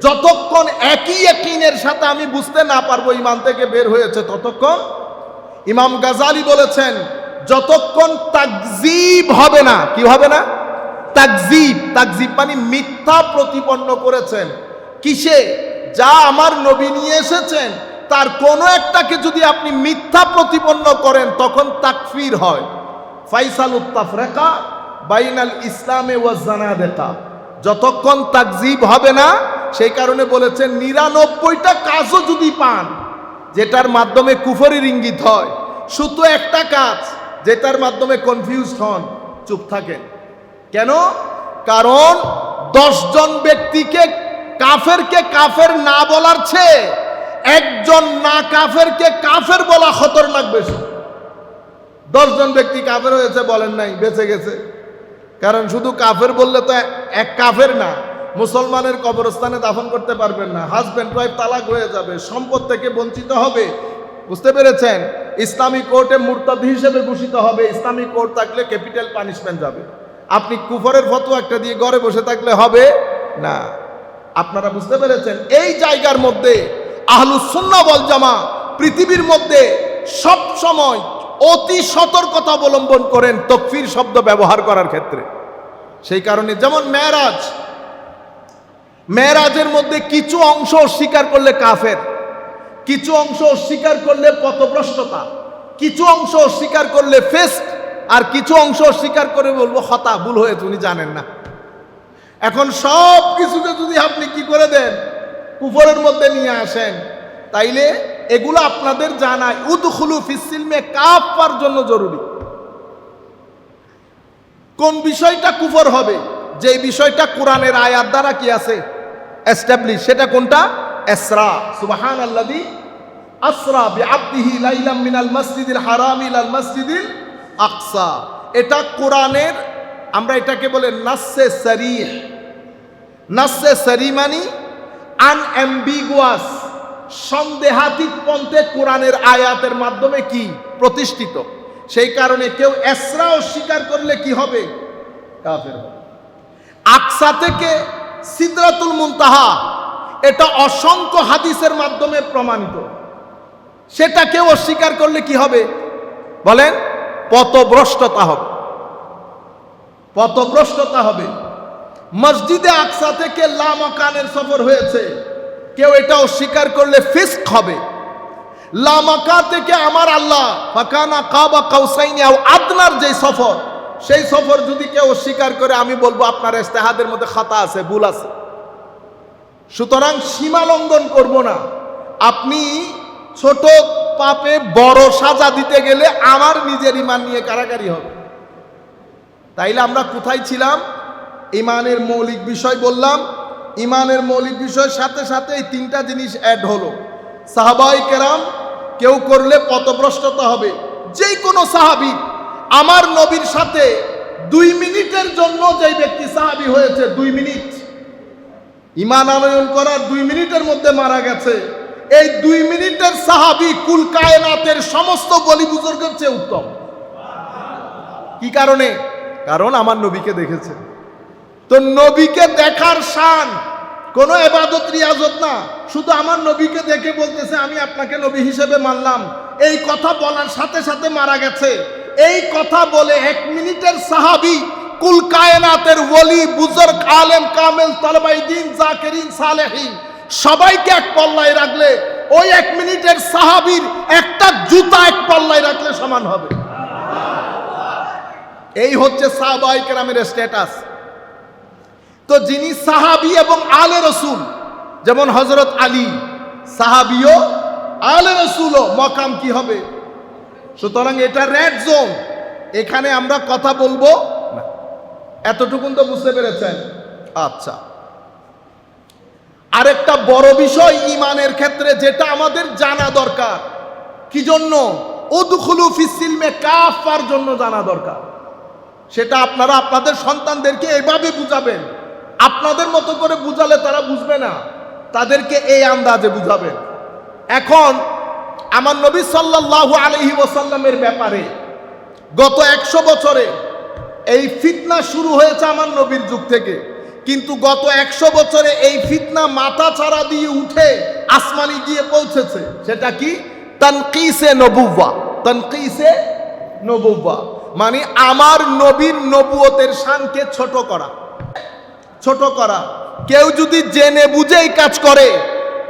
যতক্ষণ একই ইয়াকিনের সাথে আমি বুঝতে না পারবো ঈমান থেকে বের হয়েছে ততক্ষণ। ইমাম গাজালি বলেছেন যতক্ষণ তাকযীব হবে না। কি হবে না? তাকযীব। তাকযীব মানে মিথ্যা প্রতিপন্ন করেছেন। কিসে? যা আমার নবী নিয়ে এসেছেন তার কোনো একটাকে যদি আপনি মিথ্যা প্রতিপন্ন করেন তখন তাকফির হয়। ফাইসালুত তাফরিকা বাইনাল ইসলামে ওয়াজ জানাদিকা। যতক্ষণ তাকযীব হবে না, সেই কারণে বলেছেন 99টা কাজও যদি পান যেটার মাধ্যমে কুফরের ইঙ্গিত হয়, শুধু একটা কাজ যেটার মাধ্যমে কনফিউজড হন, চুপ থাকেন। কেন? কারণ 10 জন ব্যক্তিকে কাফেরকে কাফের না বলার চেয়ে একজন না কাফেরকে কাফের বলা খতরনাক বেশি। 10 জন ব্যক্তি কাফের হয়েছে বলেন নাই, বেঁচে গেছে। কারণ শুধু কাফের বললে তো এক কাফের না, মুসলমানের কবরস্থানে দাফন করতে পারবেন না, হাজব্যান্ড ওয়াইফ তালাক হয়ে যাবে, সম্পদ থেকে বঞ্চিত হবে। বুঝতে পেরেছেন? ইসলামী কোর্টে মুরতাদ হিসেবে ঘোষিত হবে। ইসলামী কোর্ট থাকলে ক্যাপিটাল পানিশমেন্ট যাবে। আপনি কুফরের ফতোয়া একটা দিয়ে ঘরে বসে থাকলে হবে না। আপনারা বুঝতে পেরেছেন? এই জায়গার মধ্যে আহলুস সুন্নাহ ওয়াল জামাত পৃথিবীর মধ্যে সব সময় অতি সতর্কতা অবলম্বন করেন তাকফীর শব্দ ব্যবহার করার ক্ষেত্রে। সেই কারণে যেমন মেরাজের মধ্যে কিছু অংশ অস্বীকার করলে কাফের, কিছু অংশ অস্বীকার করলে পথভ্রষ্টতা, কিছু অংশ অস্বীকার করলে ফিস্ক, আর কিছু অংশ অস্বীকার করে বলবো খতা, ভুল হয়েছে, উনি জানেন না। এখন সব কিছুকে যদি আপনি কি করে দেন, কুফরের মধ্যে নিয়ে আসেন, তাইলে এগুলো আপনাদের জানাই উদখুলু ফিস-সিলমে কাফার জন্য জরুরি। কোন বিষয়টা কুফর হবে? যে বিষয়টা কোরআনের আয়াত দ্বারা কি আছে এস্টাবলিশ, সেটা কোনটা? ইসরা। সুবহানাল্লাযী আসরা বিআবদিহি লাইলাম মিনাল মাসজিদিল হারাম ইলাল মাসজিদিল আকসা। এটা কোরআনের, আমরা এটাকে বলে নাসসে সরিহ। নাসসে সরিহ মানে আনঅ্যাম্বিগুয়াস, সন্দেহাতীত পন্থে কোরআনের আয়াতের মাধ্যমে কি প্রতিষ্ঠিত। সেই কারণে কেউ ইসরা অস্বীকার করলে কি হবে? কাফের হবে। আকসা থেকে সিদরাতুল মুনতাহা, এটা অসংখ্য হাদিসের মাধ্যমে প্রমাণিত। সেটা কেউ অস্বীকার করলে কি হবে বলেন? পথভ্রষ্টতা হবে, পথভ্রষ্টতা হবে। মসজিদে আকসা থেকে লামাকানের সফর হয়েছে, কেউ এটা অস্বীকার করলে ফিস্ক হবে। লামাকা থেকে আমার আল্লাহ ফাকানা কাবা কাউসাইনি আও আদনার যে সফর, সেই সফর যদি কেউ অস্বীকার করে, আমি বলবো আপনার ইজতিহাদের মধ্যে খাতা আছে, ভুল আছে। সুতরাং সীমা লঙ্ঘন করব না। আপনি ছোট পাপে বড় সাজা দিতে গেলে আমার নিজের ঈমান নিয়ে কারাকারি হবে। তাইলে আমরা কোথায় ছিলাম? ঈমানের মৌলিক বিষয় বললাম। ঈমানের মৌলিক বিষয়ের সাথে সাথে এই তিনটা জিনিস অ্যাড হলো। সাহাবায়ে কেরাম কেউ করলে পথভ্রষ্টতা হবে। যেই কোনো সাহাবী, আমার নবীর সাথে 2 মিনিটের জন্য যেই ব্যক্তি সাহাবী হয়েছে, 2 মিনিট ঈমান আনয়ন করার 2 মিনিটের মধ্যে মারা গেছে, এই 2 মিনিটের সাহাবী কুল কায়নাতের সমস্ত বলি বুজুর্গের চেয়ে উত্তম। কি কারণে? কারণ আমার নবীকে দেখেছে। তো নবীকে দেখার শান কোনো ইবাদত রিয়াজত না, শুধু আমার নবীকে দেখে বলতেছে আমি আপনাকে নবী হিসেবে মানলাম, এই কথা বলার সাথে সাথে মারা গেছে। এই কথা বলে 1 মিনিটের সাহাবী কুল কায়নাতের ওলি বুজুর্গ আলেম কামেল তালেবাই দ্বীন জাকিরিন সালেহিন সবাইকে এক পাল্লায় রাখলে ওই 1 মিনিটের সাহাবীর একটা জুতা এক পাল্লায় রাখলে সমান হবে। এই হচ্ছে সাহাবায়ে কেরামের স্ট্যাটাস। তো যিনি সাহাবী এবং আলে রসুল, যেমন হযরত আলী সাহাবীও আলে রসুলও, মকাম কি হবে? সুতরাং এটা রেড জোন, এখানে আমরা কথা বলবো না। এতটুকুন তো বুঝতে পেরেছেন? আচ্ছা, আরেকটা বড় বিষয় ঈমানের ক্ষেত্রে যেটা আমাদের জানা দরকার, কি জন্য? উদখুলু ফিস-সিলমে কাফার জন্য জানা দরকার। সেটা আপনারা আপনাদের সন্তানদেরকে এভাবে বুঝাবেন। আপনাদের মতো করে বুঝালে তারা বুঝবে না, তাদেরকে এই আন্দাজে বুঝাবেন। এখন আমার নবী সাল্লাল্লাহু আলাইহি ওয়াসাল্লামের ব্যাপারে গত 100 বছরে এই ফিতনা শুরু হয়েছে আমার নবীর যুগ থেকে, কিন্তু গত 100 বছরে এই ফিতনা মাথা ছাড়া দিয়ে উঠে আসমানে গিয়ে পৌঁছেছে। সেটা কি? তানকিসে নবুওয়া। তানকিসে নবুওয়া মানে আমার নবীর নবুয়তের শানকে ছোট করা। ছোট করা। কেউ যদি জেনে বুঝে এই কাজ করে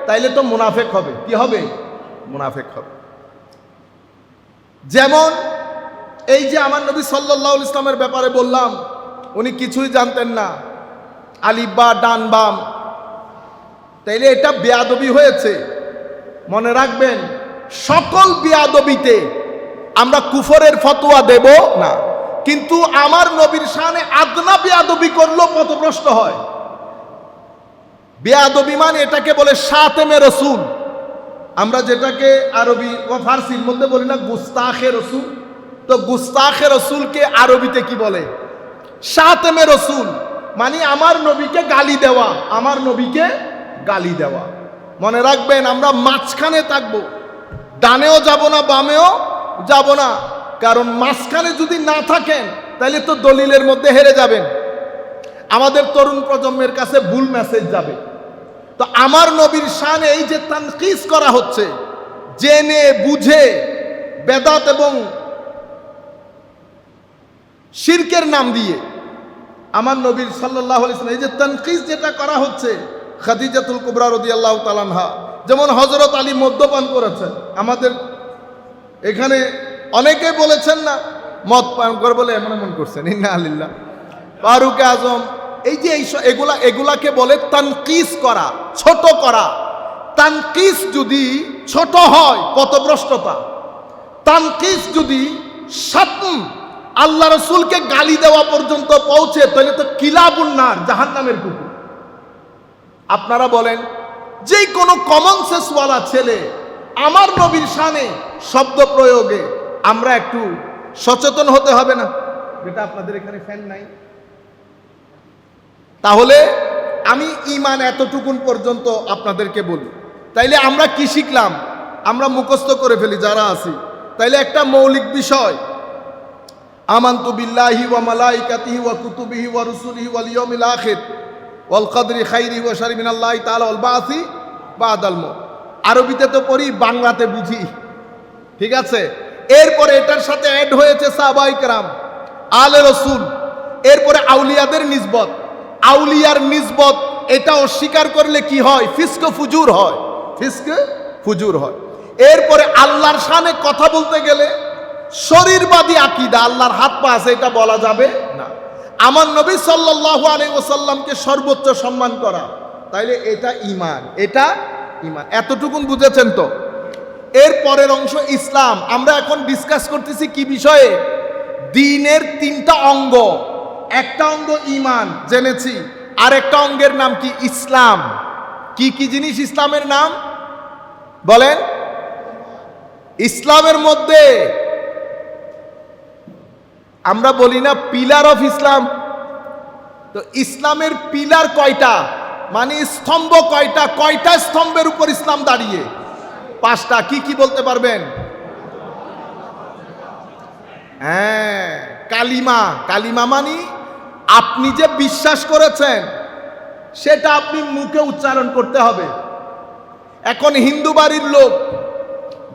তাইলে তো মুনাফিক হবে। কি হবে? মুনাফিক হবে। যেমন এই যে আমার নবী সাল্লাল্লাহু আলাইহি ওয়াসাল্লামের ব্যাপারে বললাম, উনি কিছুই জানতেন না, আলিফ বা ডান বাম, তাইলে এটা বেয়াদবি হয়েছে। মনে রাখবেন, সকল বেয়াদবিতে আমরা কুফরের ফতোয়া দেব না, কিন্তু আমার নবীর শানে আদনা বেয়াদবি করলেও পথভ্রষ্ট হয়। বেয়াদবি মানে এটাকে বলে শাতেমে রসুল। আমরা যেটাকে আরবি ও ফার্সির মধ্যে বলি না গুস্তাখে রসুল, তো গুস্তাখে রসুলকে আরবিতে কি বলে? শাতেমে রসুল মানে আমার নবীকে গালি দেওয়া, আমার নবীকে গালি দেওয়া। মনে রাখবেন, আমরা মাঝখানে থাকবো, ডানেও যাব না বামেও যাব না, কারণ মাঝখানে যদি না থাকেন তাহলে তো দলিলের মধ্যে হেরে যাবেন, আমাদের তরুণ প্রজন্মের কাছে ভুল মেসেজ যাবে। তো আমার নবীর শানে এই যে তানকিস করা হচ্ছে, জেনে বুঝে বেদাত এবং শিরকের নাম দিয়ে আমার নবীর সাল্লাল্লাহু আলাইহি ওয়াসাল্লাম এই যে তানকিস যেটা করা হচ্ছে, খাদিজাতুল কুবরা রাদিয়াল্লাহু তাআলা আনহা, যেমন হযরত আলী মদ্যপান করেছেন, আমাদের এখানে অনেকেই বলেছেন না মদ পান করে বলে এমন করছেন, ইন্না লিল্লাহ। ফারুক আজম, এই যে এগুলাকে বলে তানকিস করা, ছোট করা। তানকিস যদি ছোট হয় পথভ্রষ্টতা, তানকিস যদি শাতম আল্লাহ রসুলকে গালি দেওয়া পর্যন্ত পৌঁছে, তাহলে তো কিলাবুন নার, জাহান্নামের কুকুর। আপনারা বলেন, যে কোনো কমন সেন্সওয়ালা ছেলে আমার নবীর শানে শব্দ প্রয়োগে আমরা একটু সচেতন হতে হবে না? যেটা আপনাদের এখানে ফ্যান নাই। তাহলে আমি ঈমান এতটুকুন পর্যন্ত আপনাদেরকে বলি। তাইলে আমরা কি শিখলাম? আমরা মুখস্থ করে ফেলি যারা আছি। তাইলে একটা মৌলিক বিষয়, আমানতু বিল্লাহি ওয়া মালাইকাতিহি ওয়া কুতুবিহি ওয়া রুসুলিহি ওয়াল ইয়াউমিল আখির ওয়াল কদরি খাইরিহি ওয়া শাররিহি মিনাল্লাহি তাআলা ওয়াল বাসি বাদাল মউত। আরবিতে তো পড়ি, বাংলাতে বুঝি, ঠিক আছে? এরপরে এটার সাথে অ্যাড হয়েছে সাহাবায়ে কেরাম, আলে রসুল, এরপরে আউলিয়াদের নিসবত। আউলিয়ার নিসবত এটা অস্বীকার করলে কি হয়? ফিস্ক ফুজুর হয়, ফিস্ক ফুজুর হয়। এরপরে আল্লাহর শানে কথা বলতে গেলে শরীরবাদী আকীদা, আল্লাহর হাত পা আছে, এটা বলা যাবে না। আমার নবী সাল্লাল্লাহু আলাইহি ওয়াসাল্লামকে সর্বোচ্চ সম্মান করা, তাইলে এটা ঈমান, এটা ঈমান। এতটুকুন বুঝেছেন তো? এর পরের অংশ ইসলাম। আমরা এখন ডিসকাস করতেছি কি বিষয়ে? দ্বীনের তিনটা অঙ্গ। একটা অঙ্গ ঈমান জেনেছি, আর একটা অঙ্গের নাম কি? ইসলাম। কি কি জিনিস ইসলামের নাম বলেন? ইসলামের মধ্যে আমরা বলি না পিলার অফ ইসলাম? তো ইসলামের পিলার কয়টা, মানে স্তম্ভ কয়টা? কয়টা স্তম্ভের উপর ইসলাম দাঁড়িয়ে? 5টা। কি কি বলতে পারবেন? হ্যাঁ, কালিমা। কালিমা মানে আপনি যে বিশ্বাস করেছেন সেটা আপনি মুখে উচ্চারণ করতে হবে। এখন হিন্দু বাড়ির লোক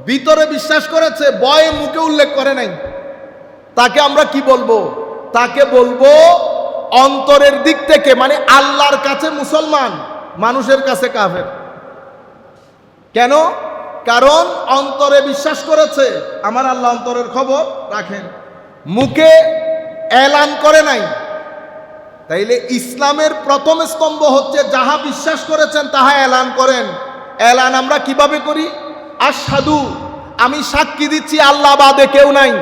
ভিতরে বিশ্বাস করেছে, বয়ে মুখে উল্লেখ করে নাই, তাকে আমরা কি বলবো? তাকে বলবো অন্তরের দিক থেকে, মানে আল্লাহর কাছে মুসলমান, মানুষের কাছে কাফের। কেন? কারণ অন্তরে বিশ্বাস করেছে, আমার আল্লাহ অন্তরের খবর রাখেন, মুখে এলান করে নাই। তাইলে ইসলামের প্রথম স্তম্ভ হচ্ছে যাহা বিশ্বাস করেছেন তাহা এলান করেন। এলান আমরা কিভাবে করি? আশহাদু, আমি সাক্ষী দিচ্ছি আল্লাহ বাদে কেউ নাই,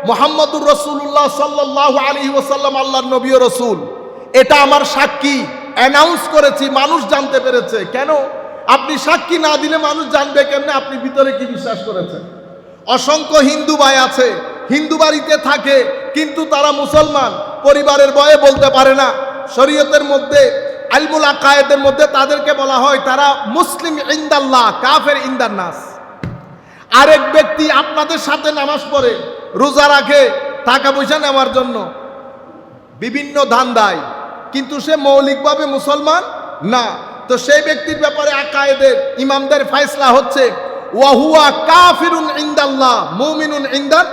মুহাম্মদুর রাসূলুল্লাহ সাল্লাল্লাহু আলাইহি ওয়াসাল্লাম আল্লাহর নবী ও রাসূল, এটা আমার সাক্ষী। অ্যানাউন্স করেছি, মানুষ জানতে পেরেছে। কেন? আপনি সাক্ষী না দিলে মানুষ জানবে কেমনে আপনি ভিতরে কি বিশ্বাস করেছেন? অসংখ্য হিন্দু ভাই আছে, হিন্দু বাড়িতে থাকে, কিন্তু তারা মুসলমান, পরিবারের ভয়ে বলতে পারে না। শরীয়তের মধ্যে, ইলমুল আকায়েদের মধ্যে তাদেরকে বলা হয় তারা মুসলিম ইনদাল্লাহ, কাফের ইনদান নাস। আরেক ব্যক্তি আপনাদের সাথে নামাজ পড়ে, রোজা রাখে, টাকা পয়সা নেওয়ার জন্য বিভিন্ন ধান্দায়, কিন্তু সে মৌলিকভাবে মুসলমান না। তো সেই ব্যক্তির ব্যাপারে আকায়েদের ইমামদের ফয়সালা হচ্ছে ওয়াহুয়া কাফিরুন ইনদাল্লাহ মুমিনুন ইনদান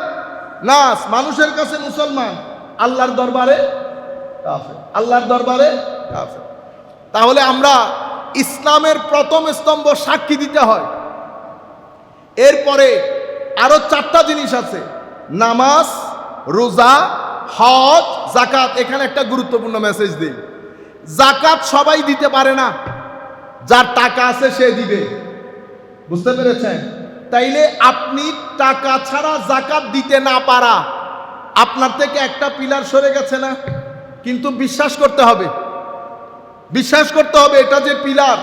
নাস, মানুষের কাছে মুসলমান, আল্লাহর দরবারে কাফের, আল্লাহর দরবারে কাফের। তাহলে আমরা ইসলামের প্রথম স্তম্ভ সাক্ষী দিতে হয়। এরপরে আরো 4টা জিনিস আছে, নামাজ, রোজা, হজ, যাকাত। এখানে একটা গুরুত্বপূর্ণ মেসেজ দিই, যাকাত সবাই দিতে পারে না, যার টাকা আছে সে দিবে। বুঝতে পেরেছেন? তাইলে আপনি টাকা ছাড়া যাকাত দিতে না পারা, আপনার থেকে একটা পিলার সরে গেছে না? কিন্তু বিশ্বাস করতে হবে, বিশ্বাস করতে হবে এটা যে পিলার।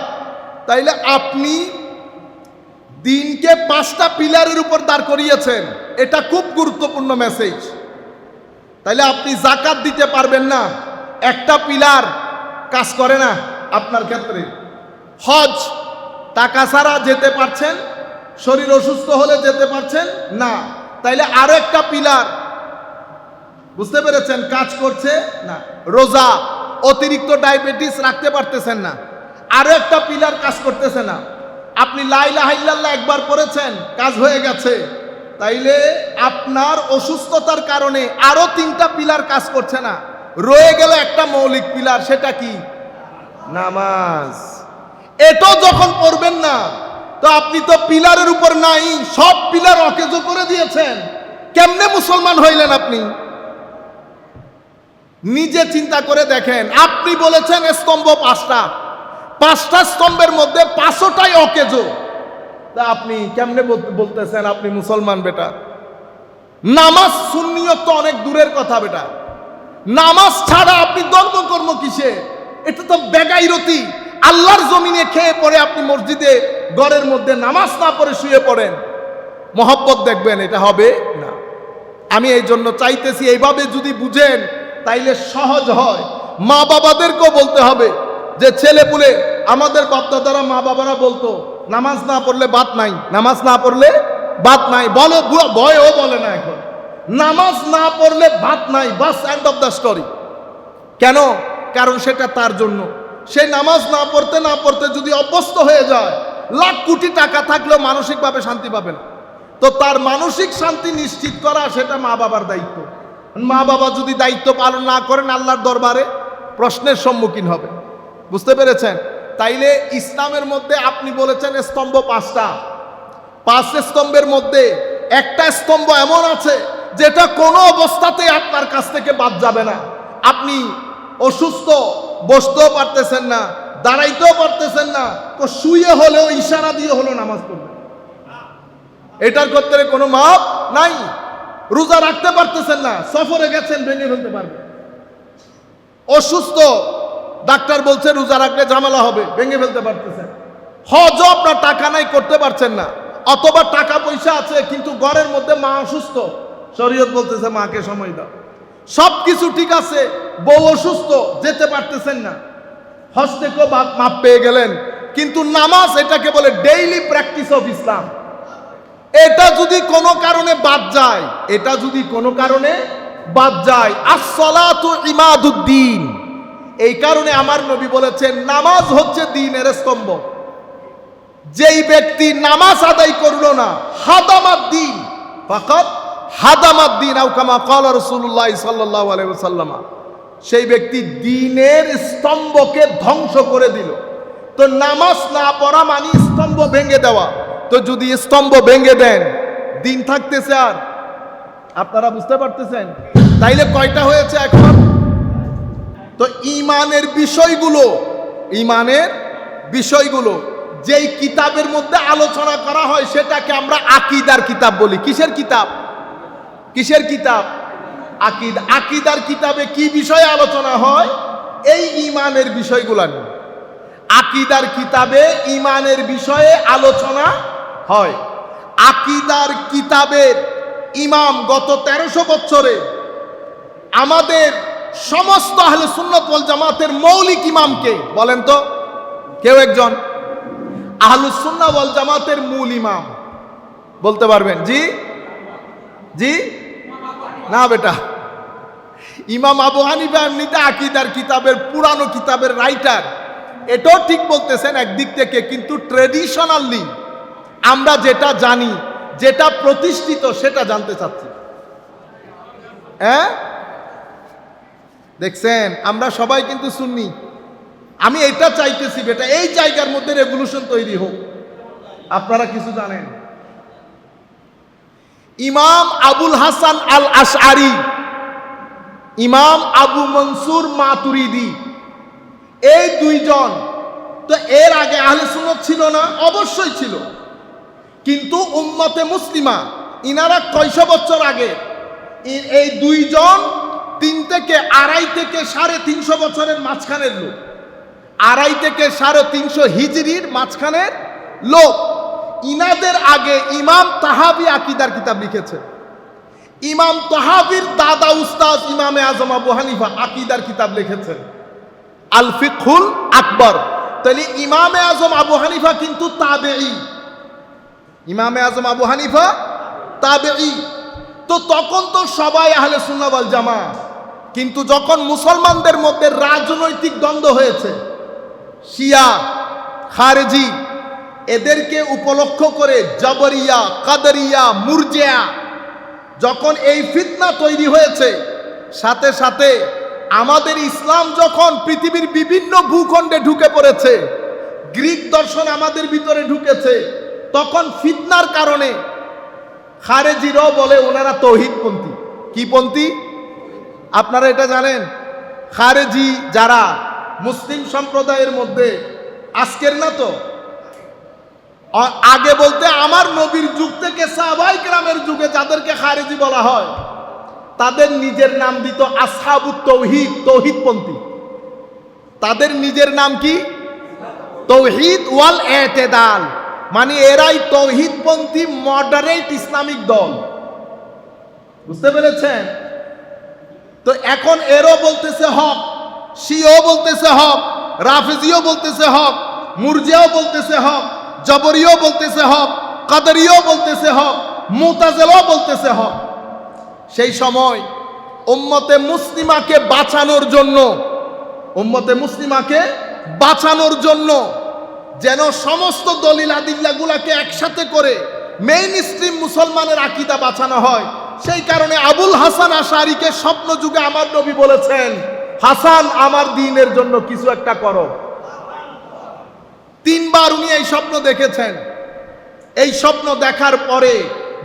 তাইলে আপনি দিনকে 5টা পিলারের উপর দাঁড় করিয়েছেন, এটা খুব গুরুত্বপূর্ণ মেসেজ। তাইলে আপনি যাকাত দিতে পারবেন না, একটা পিলার কাজ করে না আপনার ক্ষেত্রে। হজ, টাকা ছাড়া যেতে পারছেন, শরীর অসুস্থ হলে যেতে পারছেন না, তাইলে আরো একটা পিলার, বুঝতে পেরেছেন, কাজ করছে না। রোজা, অতিরিক্ত ডায়াবেটিস রাখতে পারতেছেন না, আরো একটা পিলার কাজ করতেছে না। আপনি লা ইলাহা ইল্লাল্লাহ একবার পড়েছেন, কাজ হয়ে গেছে, তাইলে আপনার অসুস্থতার কারণে আরো 3টা পিলার কাজ করছে না, রয়ে গেল একটা মৌলিক পিলার, সেটা কি? নামাজ। এটাও যখন পড়বেন না, তো আপনি তো পিলারের উপর নাই, সব পিলার অকেজো করে দিয়েছেন, কেমনে মুসলমান হইলেন আপনি? নিজে চিন্তা করে দেখেন। আপনি বলেছেন স্তম্ভ 5টা, 5টা স্তম্ভের মধ্যে 5টাই অকেজো। তা আপনি কেমনে বলতেছেন আপনি মুসলমান বেটা? নামাজ সুন্নিয়ত তো অনেক দূরের কথা বেটা। নামাজ ছাড়া আপনি ধর্মকর্ম কিসে? এটা তো বেগাইরতি। আল্লাহর জমিনে খেয়ে পড়ে আপনি মসজিদে ঘরের মধ্যে নামাজ না পড়ে শুয়ে পড়েন, মহব্বত দেখবেন, এটা হবে না। আমি এই জন্য চাইতেছি এইভাবে যদি বুঝেন তাইলে সহজ হয়। মা বাবাদেরকেও বলতে হবে যে ছেলে পুলে, আমাদের বাপদাদারা মা বাবারা বলতো নামাজ না পড়লে বাত নাই, নামাজ না পড়লে বাত নাই। বলো ভয়ও বলে না এখন, নামাজ না পড়লে ভাত নাই, বাস, এন্ড অফ দ্য স্টোরি। কেন? কারণ সেটা তার জন্য। সে নামাজ না পড়তে যদি অভ্যস্ত হয়ে যায়, লাখ কোটি টাকা থাকলেও মানসিকভাবে শান্তি পাবে না। তো তার মানসিক শান্তি নিশ্চিত করা সেটা মা বাবার দায়িত্ব। মা বাবা যদি দায়িত্ব পালন না করেন আল্লাহর দরবারে প্রশ্নের সম্মুখীন হবে। বুঝতে পেরেছেন? তাইলে ইসলামের মধ্যে আপনি বলেছেন স্তম্ভ 5টা, 5 স্তম্ভের মধ্যে একটা স্তম্ভ এমন আছে যেটা কোনো অবস্থাতেই আপনার কাছ থেকে বাদ যাবে না। আপনি অসুস্থ, বসতেও পারতেছেন না, দাঁড়াইতেও পারতেছেন না, তো শুয়ে হলেও ইশারা দিয়ে হলো নামাজ পড়বেন, এটার করতে কোনো মাপ নাই। রোজা রাখতে পারতেছেন না, সফরে গেছেন, ভেঙে ফেলতে পারবেন। অসুস্থ, ডাক্তার বলছে রোজা রাখলে ঝামেলা হবে, ভেঙে ফেলতে পারতেছেন। হজ আপনার টাকা নাই, করতে পারছেন না, অথবা টাকা পয়সা আছে কিন্তু ঘরের মধ্যে মা অসুস্থ, শরীয়ত বলতেছে মাকে সময় দাও। সবকিছু ঠিক আছে, বউ অসুস্থ, যেতে পারতেছেন না, হজ থেকেও মাপ পেয়ে গেলেন, কিন্তু নামাজ, এটাকে বলে ডেইলি প্র্যাকটিস অফ ইসলাম, এটা যদি কোনো কারণে বাদ যায়, এটা যদি কোনো কারণে বাদ যায়, আস-সালাতু ইমাদুদ্দিন। এই কারণে আমার নবী বলেছেন নামাজ হচ্ছে দ্বীনের স্তম্ভ। যেই ব্যক্তি নামাজ আদায় করলো না, হাদামাদ দ্বীন, ফাকাত হাদামাদ দ্বীন, আও কামা ক্বালা রাসূলুল্লাহ সাল্লাল্লাহু আলাইহি ওয়াসাল্লাম, সেই ব্যক্তি দ্বীনের স্তম্ভকে ধ্বংস করে দিল। তো নামাজ না পড়া মানে স্তম্ভ ভেঙে দেওয়া। তো যদি স্তম্ভ ভেঙে দেন, দিন থাকতেছে আর? আপনারা বুঝতে পারতেছেন? তাইলে কয়টা হয়েছে এখন? তো ইমানের বিষয়গুলো যেই কিতাবের মধ্যে আলোচনা করা হয় সেটাকে আমরা আকীদার কিতাব বলি। কিসের কিতাব? আকীদার কিতাবে কি বিষয়ে আলোচনা হয়? এই ইমানের বিষয়গুলো নিয়ে আকীদার কিতাবে ইমানের বিষয়ে আলোচনা হয়। আকীদার কিতাবের ইমাম গত 1300 বছরে আমাদের সমস্ত আহলে সুন্নাত ওয়াল জামাতের মৌলিক ইমামকে বলেন তো, কেউ একজন আহলুস সুন্নাহ ওয়াল জামাতের মূল ইমাম বলতে পারবেন? জি না বেটা, ইমাম আবু হানিফা এমনিতে আকীদার কিতাবের, পুরানো কিতাবের রাইটার, এটাও ঠিক বলতেছেন একদিক থেকে, কিন্তু ট্রেডিশনালি আমরা যেটা জানি, যেটা প্রতিষ্ঠিত, সেটা জানতে চাচ্ছি। দেখছেন, আমরা সবাই কিন্তু সুন্নি। আমি এটা চাইতেছি বেটা, এই জায়গার মধ্যে রেভলিউশন তৈরি হোক। আপনারা কিছু জানেন, ইমাম আবুল হাসান আল আশআরি, ইমাম আবু মনসুর মাতুরিদি, এই দুইজন তো এর আগে আহলে সুন্নাত ছিল না? অবশ্যই ছিল, কিন্তু উম্মতে মুসলিমা ইনারা 600 বছর আগে, এই দুইজন 3 থেকে 2.5 থেকে 350 বছরের মাঝখানের লোক, 2.5 থেকে 350 হিজরির মাঝখানের লোক। ইনাদের আগে ইমাম তাহাবি আকীদার কিতাব লিখেছেন। ইমাম তাহাবির দাদা উস্তাদ ইমামে আজম আবু হানিফা আকীদার কিতাব লিখেছেন, আল ফিকহুল আকবর। তাহলে ইমামে আজম আবু হানিফা কিন্তু তাবেঈ, ইমামে আজম আবু হানিফা তাবেঈ। তো তখন তো সবাই আহলে সুন্নাহ ওয়াল জামাত, কিন্তু যখন মুসলমানদের মধ্যে রাজনৈতিক দ্বন্দ্ব হয়েছে, শিয়া, খারেজি, এদেরকে উপলক্ষ করে জাবরিয়া, কাদরিয়া, মুরজিয়া, যখন এই ফিতনা তৈরি হয়েছে, সাথে সাথে আমাদের ইসলাম যখন পৃথিবীর বিভিন্ন ভূখণ্ডে ঢুকে পড়েছে, গ্রিক দর্শন আমাদের ভিতরে ঢুকেছে, তখন ফিতনার কারণে খারেজিরাও বলে ওনারা তৌহিদপন্থী। কি পন্থী? আপনারা এটা জানেন? খারেজি যারা মুসলিম সম্প্রদায়ের মধ্যে আজকের না তো, আগে বলতে আমার নবীর যুগ থেকে সাহাবায়ে কেরামের যুগে যাদেরকে খারেজি বলা হয় তাদের নিজের নাম দিত আসহাবুত তৌহিদ, তৌহিদপন্থী। তাদের নিজের নাম কি? তৌহিদ ওয়াল ইতিদাল, মানে এরাই তৌহিদপন্থী মডারেট ইসলামিক দল। বুঝতে পেরেছেন? তো এখন এরও বলতেছে হক, শিও বলতেছে হক, রাফিজিও বলতেছে হক, মুরজিয়াও বলতেছে হক, জবরিও বলতেছে হক, কাদরিও বলতেছে হক, মুতাজিলাও বলতেছে হক। সেই সময় উম্মতে মুসলিমাকে বাঁচানোর জন্য, উম্মতে মুসলিমাকে বাঁচানোর জন্য যেন সমস্ত দলিল আদিল্লাগুলাকে একসাথে করে মেইন স্ট্রিম মুসলমানের আকীদা বাঁচানো হয়, সেই কারণে আবুল হাসান আশআরীকে স্বপ্ন যুগে আমার নবী বলেছেন, হাসান আমার দ্বীনের জন্য কিছু একটা করো। 3 বার উনি এই স্বপ্ন দেখেছেন। এই স্বপ্ন দেখার পরে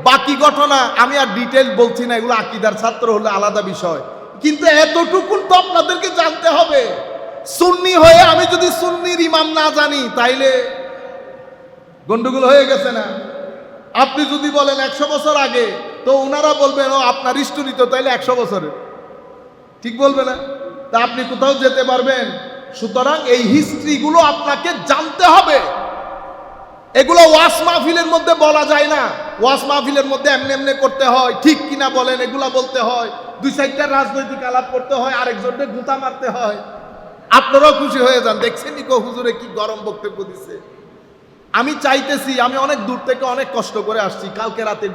বাকি ঘটনা আমি আর ডিটেইল বলছি না, এগুলো আকীদার ছাত্র হলে আলাদা বিষয়, কিন্তু এতটুকু তো আপনাদেরকে জানতে হবে। সুন্নি হয়ে আমি যদি সুন্নির ইমাম না জানি তাইলে গন্ডগোল হয়ে গেছে না? আপনি যদি বলেন 100 বছর আগে, তো ওনারা বলবেন ও আপনার স্টোরি তো তাইলে 100 বছরে, ঠিক বলবে না? তা আপনি কোথাও যেতে পারবেন? সুতরাং এই হিস্ট্রিগুলো আপনাকে জানতে হবে। এগুলো ওয়াজ মাহফিলের মধ্যে বলা যায় না। ওয়াজ মাহফিলের মধ্যে এমনি এমনি করতে হয়, ঠিক কিনা বলেন এগুলা বলতে হয়, 2-4টা রাজনৈতিক আলাপ করতে হয়, আরেকজনকে গুতা মারতে হয়। আপনারাও খুশি হয়ে যান, দেখছেন নিকো হুজুরে কি গরম বক্তব্য দিচ্ছে। আমি চাইতেছি, আমি অনেক দূর থেকে অনেক কষ্ট করে আসছি, কালকে রাতে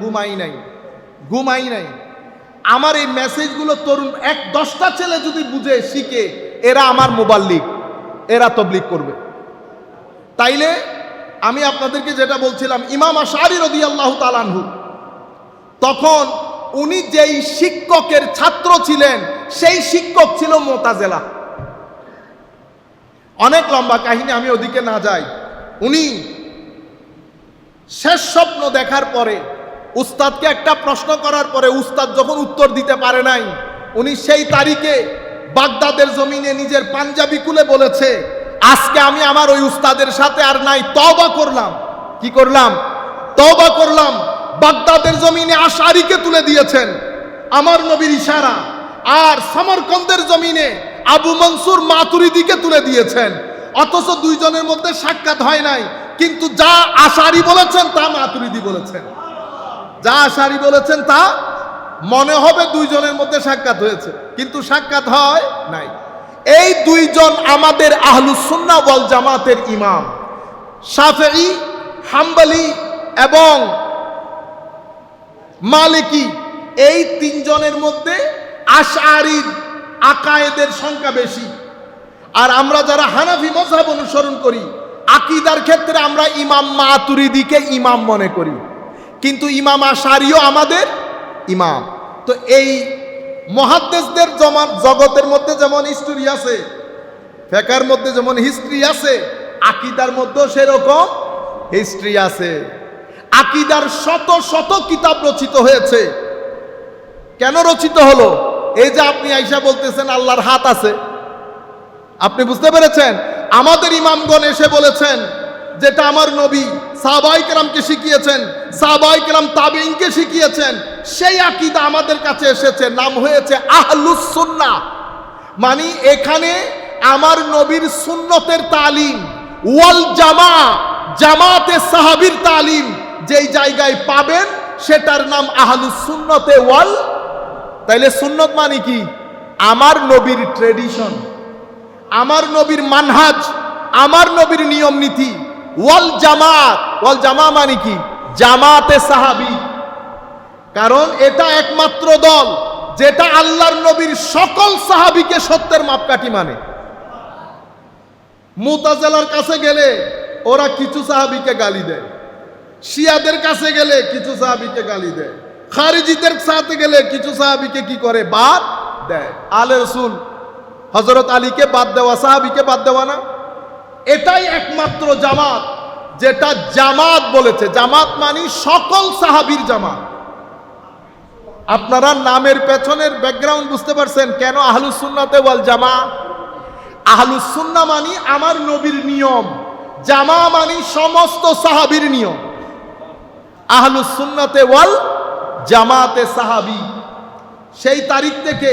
ঘুমাই নাই। আমার এই মেসেজগুলো তরুণ 10টা ছেলে যদি বুঝে শিখে, এরা আমার মুবাল্লিগ, এরা তাবলীগ করবে। তাইলে আমি আপনাদেরকে যেটা বলছিলাম, ইমাম আশআরী রাদিয়াল্লাহু তাআলা আনহু, তখন উনি যেই শিক্ষকের ছাত্র ছিলেন সেই শিক্ষক ছিল মুতাজিলা। অনেক লম্বা কাহিনী, আমি ওদিকে না যাই। উনি শেষ স্বপ্ন দেখার পরে উস্তাদকে একটা প্রশ্ন করার পরে উস্তাদ যখন উত্তর দিতে পারে নাই, উনি সেই তারিখে বাগদাদের জমিনে নিজের পাঞ্জাবি খুলে বলেছে, আজকে আমি আমার ওই উস্তাদের সাথে আর নাই, তওবা করলাম। কি করলাম? তওবা করলাম। বাগদাদের জমিনে আশআরীকে তুলে দিয়েছেন আমার নবীর ইশারা, আর সমরকন্দের জমিনে আবু মনসুর মাতুরিদিকে তুলে দিয়েছেন। অথচ দুইজনের মধ্যে সাক্ষাৎ হয় নাই, কিন্তু যা আশআরী বলেছেন তা মাতুরিদি বলেছেন। যা আশআরী বলেছেন তা মনে হবে দুইজনের মধ্যে সাক্ষাৎ হয়েছে, কিন্তু সাক্ষাৎ হয় নাই। এই দুইজন আমাদের আহলুস সুন্নাহ ওয়াল জামাতের ইমাম, শাফিঈ, হাম্বলি এবং মালিকি। এই 3 জনের মধ্যে আশআরীর আকায়েদের সংখ্যা বেশি। আর আমরা যারা হানাফি মাযহাব অনুসরণ করি, আকীদার ক্ষেত্রে আমরা ইমাম মাতুরিদিকে ইমাম মনে করি, কিন্তু ইমাম আশআরীও আমাদের ইমাম। তো এই মুহাদ্দিসদের জগতের মধ্যে যেমন হিস্ট্রি আছে, ফিকহের মধ্যে যেমন হিস্ট্রি আছে, আকীদার মধ্যেও সেরকম হিস্ট্রি আছে। আকীদার শত শত কিতাব রচিত হয়েছে। কেন রচিত হলো? এই যে আপনি আয়েশা বলতেছেন আল্লাহর হাত আছে, আপনি বুঝতে পেরেছেন? আমাদের ইমামগণ এসে বলেছেন যেটা আমার নবী সাহাবায়ে কেরামকে শিখিয়েছেন, সাহাবায়ে কেরাম তাবেঈনকে শিখিয়েছেন, সেই আকীদা আমাদের কাছে এসেছে, নাম হয়েছে আহলুস সুন্নাহ। মানে এখানে আমার নবীর সুন্নতের তালিম ওয়াল জামাতে সাহাবীর তালিম যেই জায়গায় পাবেন সেটার নাম আহলুস সুন্নতে ওয়াল। তাইলে সুন্নত মানে কি? আমার নবীর ট্রেডিশন, আমার নবীর মানহাজ, আমার নবীর নিয়ম নীতি। ওয়াল জামা মানে কি? জামাতে সাহাবী। কারণ এটা একমাত্র দল যেটা আল্লাহর নবীর সকল সাহাবীকে সত্যের মাপকাঠি মানে। মুতাজিলার কাছে গেলে ওরা কিছু সাহাবীকে গালি দেয়, শিয়াদের কাছে গেলে কিছু সাহাবীকে গালি দেয়, খারিজিদের সাথে গেলে কিছু সাহাবীকে কি করে? বাদ দেয়। আলে রাসূল হযরত আলীকে বাদ দেওয়া, সাহাবীকে বাদ দেওয়া না। এটাই একমাত্র জামাত যেটা জামাত বলেছে। জামাত মানে সকল সাহাবীর জামাত। আপনারা নামের পেছনের ব্যাকগ্রাউন্ড বুঝতে পারছেন কেন আহলুস সুন্নাতে ওয়াল জামা? আহলুস সুন্নাহ মানে আমার নবীর নিয়ম জামা মানি সমস্ত সাহাবীর নিয়ম। আহলুস সুন্নাতে ওয়াল জামাতে সাহাবী। সেই তারিখ থেকে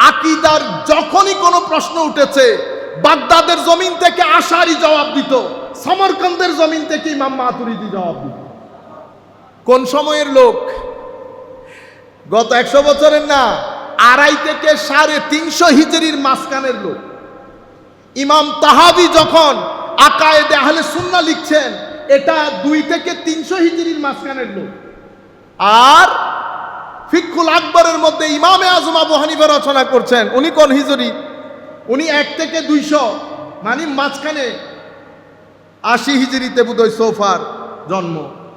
আকীদার যখনই কোনো প্রশ্ন উঠেছে, বাগদাদের জমিন থেকে আশারি জবাব দিত, সমরকন্দের জমিন থেকে ইমাম মাতুরিদি জবাব দিত। কোন সময়ের লোক? গত 100 বছরের না, 2.5 থেকে 350 হিজরির মাঝখানের লোক। ইমাম তাহাবি যখন আকায়েদে আহলে সুন্নাহ লিখছেন, এটা 2 থেকে 300 হিজরির মাঝখানের লোক। আর ফিকহুল আকবরের মধ্যে ইমামে আজম আবু হানিফা রচনা করছেন, উনি কোন হিজরি? উনি 1 থেকে 200, মানে মাঝখানে 80 হিজরিতে বোধহয় সোফার জন্ম,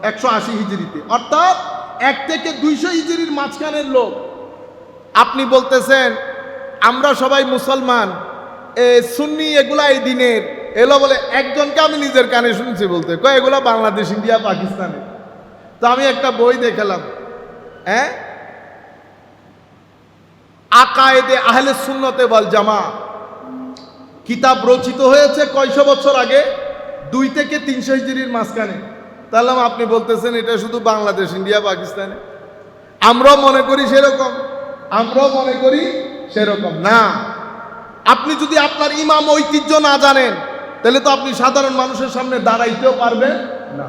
180 হিজরিতে, অর্থাৎ 1 থেকে 200 হিজরির মাঝখানের লোক। আপনি বলতেছেন আমরা সবাই মুসলমান, সুন্নি, এগুলা এই দিনের এলো বলে। একজনকে আমি নিজের কানে শুনছি বলতে, কয় এগুলা বাংলাদেশ, ইন্ডিয়া, পাকিস্তানে। তো আমি একটা বই দেখালাম, আকায়েদে আহলে সুন্নতে ওয়াল জামা কিতাব রচিত হয়েছে কয়শো বছর আগে? 2 থেকে 300 হিজরির মাঝখানে। তাহলে আপনি বলতেছেন এটা শুধু বাংলাদেশ, ইন্ডিয়া, পাকিস্তানে। আমরাও মনে করি সেরকম, আমরাও মনে করি সেরকম না। আপনি যদি আপনার ইমাম ঐতিহ্য না জানেন, তাহলে তো আপনি সাধারণ মানুষের সামনে দাঁড়াইতেও পারবেন না।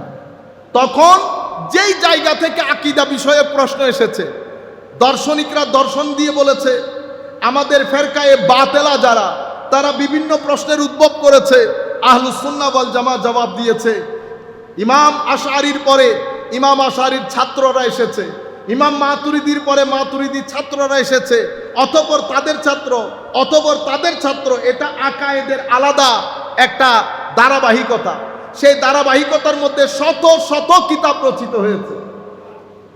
তখন যেই জায়গা থেকে আকীদা বিষয়ে প্রশ্ন এসেছে, দার্শনিকরা দর্শন দিয়ে বলেছে, আমাদের ফেরকায়ে বাতেলা যারা, তারা বিভিন্ন প্রশ্নের উদ্ভব করেছে, আহলুস সুন্নাহ ওয়াল জামাত জবাব দিয়েছে। ইমাম আশআরীর পরে ইমাম আশআরীর ছাত্ররা এসেছে, ইমাম মাতুরিদির পরে মাতুরিদির ছাত্ররা এসেছে, অতঃপর তাদের ছাত্র, অতঃপর তাদের ছাত্র। এটা আকায়েদের আলাদা একটা ধারাবাহিকতা। সেই ধারাবাহিকতার মধ্যে শত শত কিতাব রচিত হয়েছে।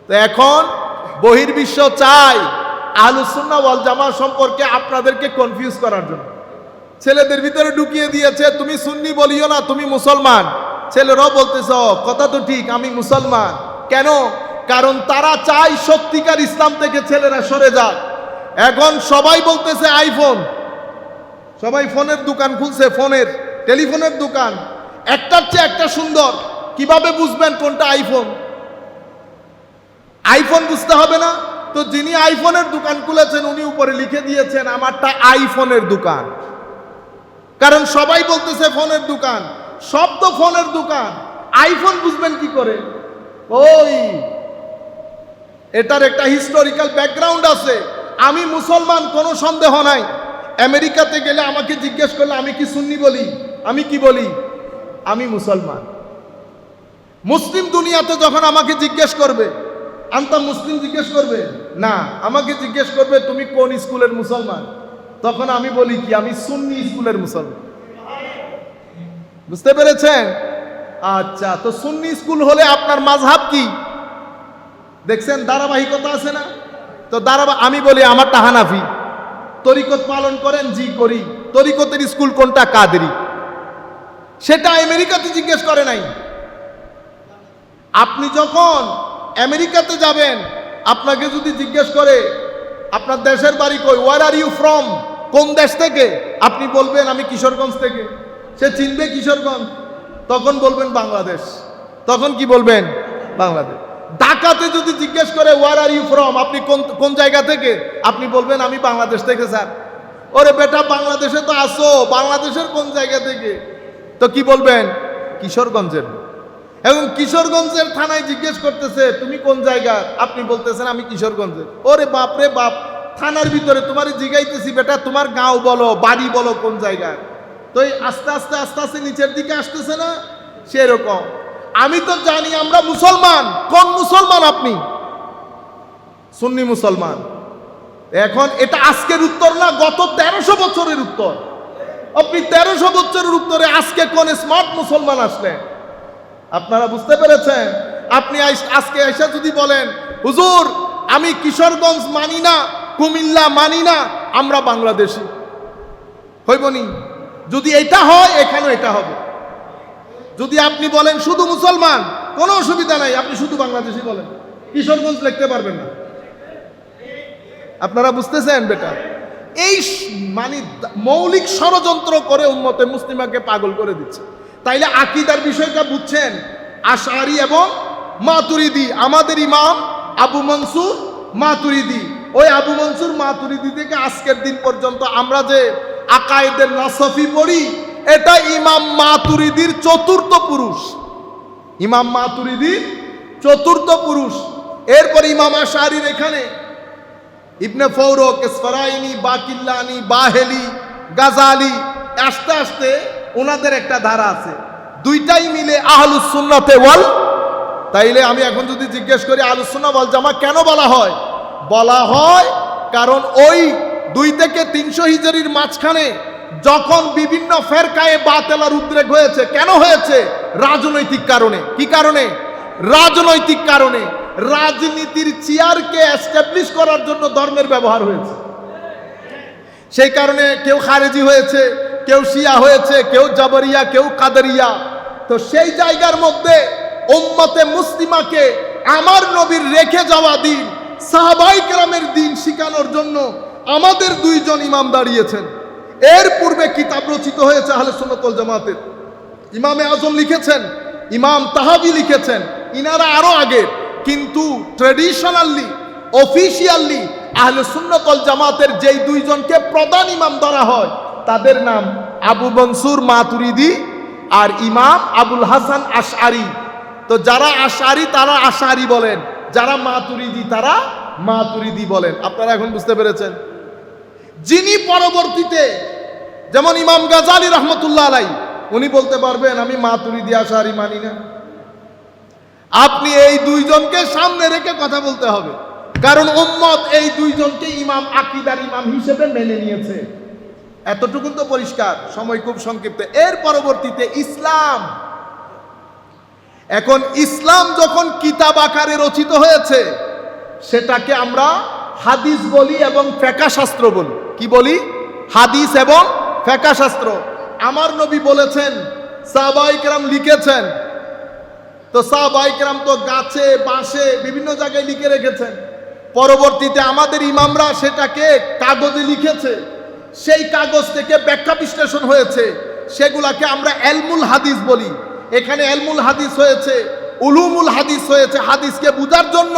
তো এখন বহির্বিশ্ব চায় আহলুস সুন্নাহ ওয়াল জামাত সম্পর্কে আপনাদেরকে কনফিউজ করার জন্য। ছেলেদের ভিতরে ঢুকিয়ে দিয়েছে, তুমি সুন্নি বলিও না, তুমি মুসলমান। ছেলেরাও বলতেছ কথা তো ঠিক, আমি মুসলমান। কেন? কারণ তারা চায় সত্যিকার ইসলাম থেকে ছেলেরা সরে যাক। এখন সবাই বলতেছে আইফোন, সবাই ফোনের দোকান খুলছে, ফোনের, টেলিফোনের দোকান, একটার চেয়ে একটা সুন্দর। কিভাবে বুঝবেন কোনটা আইফোন? আইফোন বুঝতে হবে না তো? যিনি আইফোনের দোকান খুলেছেন উনি উপরে লিখে দিয়েছেন আমারটা আইফোনের দোকান। কারণ সবাই বলতেছে ফোনের দোকান, সব তো ফোনের দোকান, আইফোন বুঝবেন কি করে? ওই এটার একটা হিস্টোরিক্যাল ব্যাকগ্রাউন্ড আছে। আমি মুসলমান, কোনো সন্দেহ নাই। আমেরিকাতে গেলে আমাকে জিজ্ঞেস করলে আমি কি সুন্নি বলি? আমি কি বলি? আমি মুসলমান। মুসলিম দুনিয়াতে যখন আমাকে জিজ্ঞেস করবে, আনতা মুসলিম জিজ্ঞেস করবে না, আমাকে জিজ্ঞেস করবে তুমি কোন স্কুলের মুসলমান, তখন আমি বলি কি? আমি সুন্নি স্কুলের মুসলমান। বুঝতে পেরেছেন? আচ্ছা, তো সুন্নি স্কুল হলে আপনার মাযহাব কি? দেখছেন ধারাবাহিকতা আছে না? তো আমি বলি আমারটা হানাফি। তরিকত পালন করেন? জি করি। তরিকতের স্কুল কোনটা? কাদেরি। সেটা আমেরিকাতে জিজ্ঞেস করে নাই। আপনি যখন আমেরিকাতে যাবেন, আপনাকে যদি জিজ্ঞেস করে আপনার দেশের বাড়ি কই, ওয়ার আর ইউ ফ্রম, কোন দেশ থেকে, আপনি বলবেন আমি কিশোরগঞ্জ থেকে। সে চিনবে কিশোরগঞ্জ, তখন বলবেন বাংলাদেশ। তখন কি বলবেন? বাংলাদেশ। ঢাকাতে যদি জিজ্ঞেস করে ওয়ার আর ইউ ফ্রম, আপনি কোন জায়গা থেকে, আপনি বলবেন আমি বাংলাদেশ থেকে স্যার। ওরে বেটা, বাংলাদেশে তো আসো, বাংলাদেশের কোন জায়গা থেকে? তো কি বলবেন? কিশোরগঞ্জের। এবং কিশোরগঞ্জের থানায় জিজ্ঞেস করতেছে তুমি কোন জায়গা, আপনি বলতেছেন আমি কিশোরগঞ্জের। ওরে বাপ রে বাপ, থানার ভিতরে তোমার জিগাইতেছি বেটা তোমার গাঁও বলো, বাড়ি বলো কোন জায়গায়। তো এই আস্তে আস্তে আস্তে আস্তে নিচের দিকে আসতেছে না? সেরকম আমি তো জানি আমরা মুসলমান। কোন মুসলমান আপনি? সুন্নি মুসলমান। এখন এটা আজকের উত্তর না, গত 1300 বছরের উত্তর। আপনি 1300 বছরের উত্তরে আজকে কোন স্মার্ট মুসলমান আসলেন? আপনারা বুঝতে পেরেছেন? আপনি আজকে এসে যদি বলেন হুজুর আমি কিশোরগঞ্জ মানি না, কুমিল্লা মানি না, আমরা বাংলাদেশি, হইবনি? যদি এটা হয় এখানেও এটা হবে। যদি আপনি বলেন শুধু মুসলমান, কোনো অসুবিধা নাই, আপনি শুধু বাংলাদেশি বলেন, কিশোরগঞ্জ লিখতে পারবেন না। আপনারা বুঝতেছেন বেটা? এই মানে মৌলিক ষড়যন্ত্র করে উম্মতে মুসলিমাকে পাগল করে দিচ্ছে। তাইলে আকীদার বিষয়টা বুঝছেন, আশআরী এবং মাতুরিদি। আমাদের ইমাম আবু মনসুর মাতুরিদি, ওই আবু মনসুর মাতুরিদি থেকে আজকের দিন পর্যন্ত আমরা যে আকায়েদের নাসফি পড়ি, এটা ইমাম মাতুরিদির চতুর্থ পুরুষ, ইমাম মাতুরিদির চতুর্থ পুরুষ। এরপর ইমাম আশআরীর এখানে ইবনে ফৌরক, ইসফারাইনি, বাকিল্লানি, বাহেলি, গাজালি, আস্তে আস্তে ওনাদের একটা ধারা আছে, দুইটাই মিলে আহলুস সুন্নাতে ওয়াল। তাইলে আমি এখন যদি জিজ্ঞেস করি আহলুস সুন্নাহ ওয়াল জামাত কেন বলা হয়, বলা হয় কারণ ওই 2 থেকে 300 হিজরির মাঝখানে যখন বিভিন্ন ফেরকায়ে বাতেলার উদ্রেক হয়েছে, কেন হয়েছে? রাজনৈতিক কারণে। কি কারণে? রাজনৈতিক কারণে। রাজনীতির চেয়ারকে এস্টাবলিশ করার জন্য ধর্মের ব্যবহার হয়েছে। সেই কারণে কেউ খারেজি হয়েছে, কেউ শিয়া হয়েছে, কেউ জাবরিয়া, কেউ কাদেরিয়া। তো সেই জায়গার মধ্যে উম্মতে মুসলিমাকে আমার নবীর রেখে যাওয়া দিন, সাহাবায়ে কেরামের দিন শিখানোর জন্য আমাদের 2 জন ইমাম দাঁড়িয়েছেন। এর পূর্বে কিতাব রচিত হয়েছে আহলে সুন্নাত ওয়াল জামাতের। ইমামে আজম লিখেছেন, ইমাম তাহাবি লিখেছেন, ইনারা আরো আগে। কিন্তু ট্রেডিশনালি, অফিশিয়ালি আহলে সুন্নাত ওয়াল জামাতের যেই 2 জনকে প্রধান ইমাম ধরা হয়, তাদের নাম আবু মনসুর মাতুরিদি আর ইমাম আবুল হাসান আশআরী। তো যারা আশআরী তারা আশআরী বলেন, যারা মাতুরিদি তারা মাতুরিদি বলেন। আপনারা এখন বুঝতে পেরেছেন? যিনি পরবর্তীতে, যেমন ইমাম গাজালি রহমতুল্লাহ আলাইহি, উনি বলতে পারবেন আমি মাতুরিদি আশআরী মানি না। আপনি এই 2 জনকে সামনে রেখে কথা বলতে হবে, কারণ উম্মত এই 2 জনকে ইমাম, আকীদার ইমাম হিসেবে মেনে নিয়েছে। এতটুকু তো পরিষ্কার। সময় খুব সংক্ষিপ্ত। এর পরবর্তীতে ইসলাম, এখন ইসলাম যখন কিতাব আকারে রচিত হয়েছে, সেটাকে আমরা হাদিস বলি এবং ফিকহ শাস্ত্র বলি। কি বলি? হাদিস এবং ফিকহ শাস্ত্র। আমার নবী বলেছেন, সাহাবায়ে কেরাম লিখেছেন। তো সাহাবায়ে কেরাম তো গাছে, বাঁশে, বিভিন্ন জায়গায় লিখে রেখেছেন। পরবর্তীতে আমাদের ইমামরা সেটাকে কাগজে লিখেছে। সেই কাগজ থেকে ব্যাখ্যা বিশ্লেষণ হয়েছে, সেগুলাকে আমরা ইলমুল হাদিস বলি। এখানে ইলমুল হাদিস হয়েছে, উলুমুল হাদিস হয়েছে, হাদিসকে বোঝার জন্য।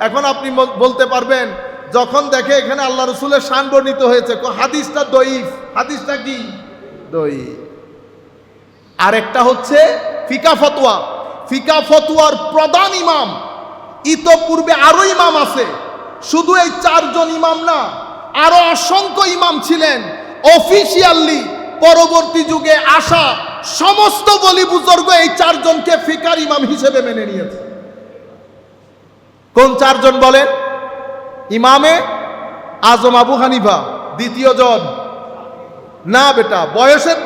এখন আপনি বলতে পারবেন, যখন দেখে এখানে আল্লাহ রাসূলের শান বর্ণিত হয়েছে, হাদিসটা দঈফ। হাদিসটা কি? দঈফ। আরেকটা হচ্ছে ফিকাহ ফতোয়া। ফিকাহ ফতোয়ার প্রধান ইমাম, ইতোপূর্বে আরো ইমাম আছে, শুধু এই 4 জন ইমাম না, আরো অসংখ্য ইমাম ছিলেন। অফিশিয়ালি পরবর্তী যুগে আসা সমস্ত বলি বুজুর্গ এই 4 জনকে ফিকার ইমাম হিসেবে মেনে নিয়েছে। কোন 4 জন বলেন? ইমামে আজম আবু হানিফা দ্বিতীয় জন না বেটা, বয়সের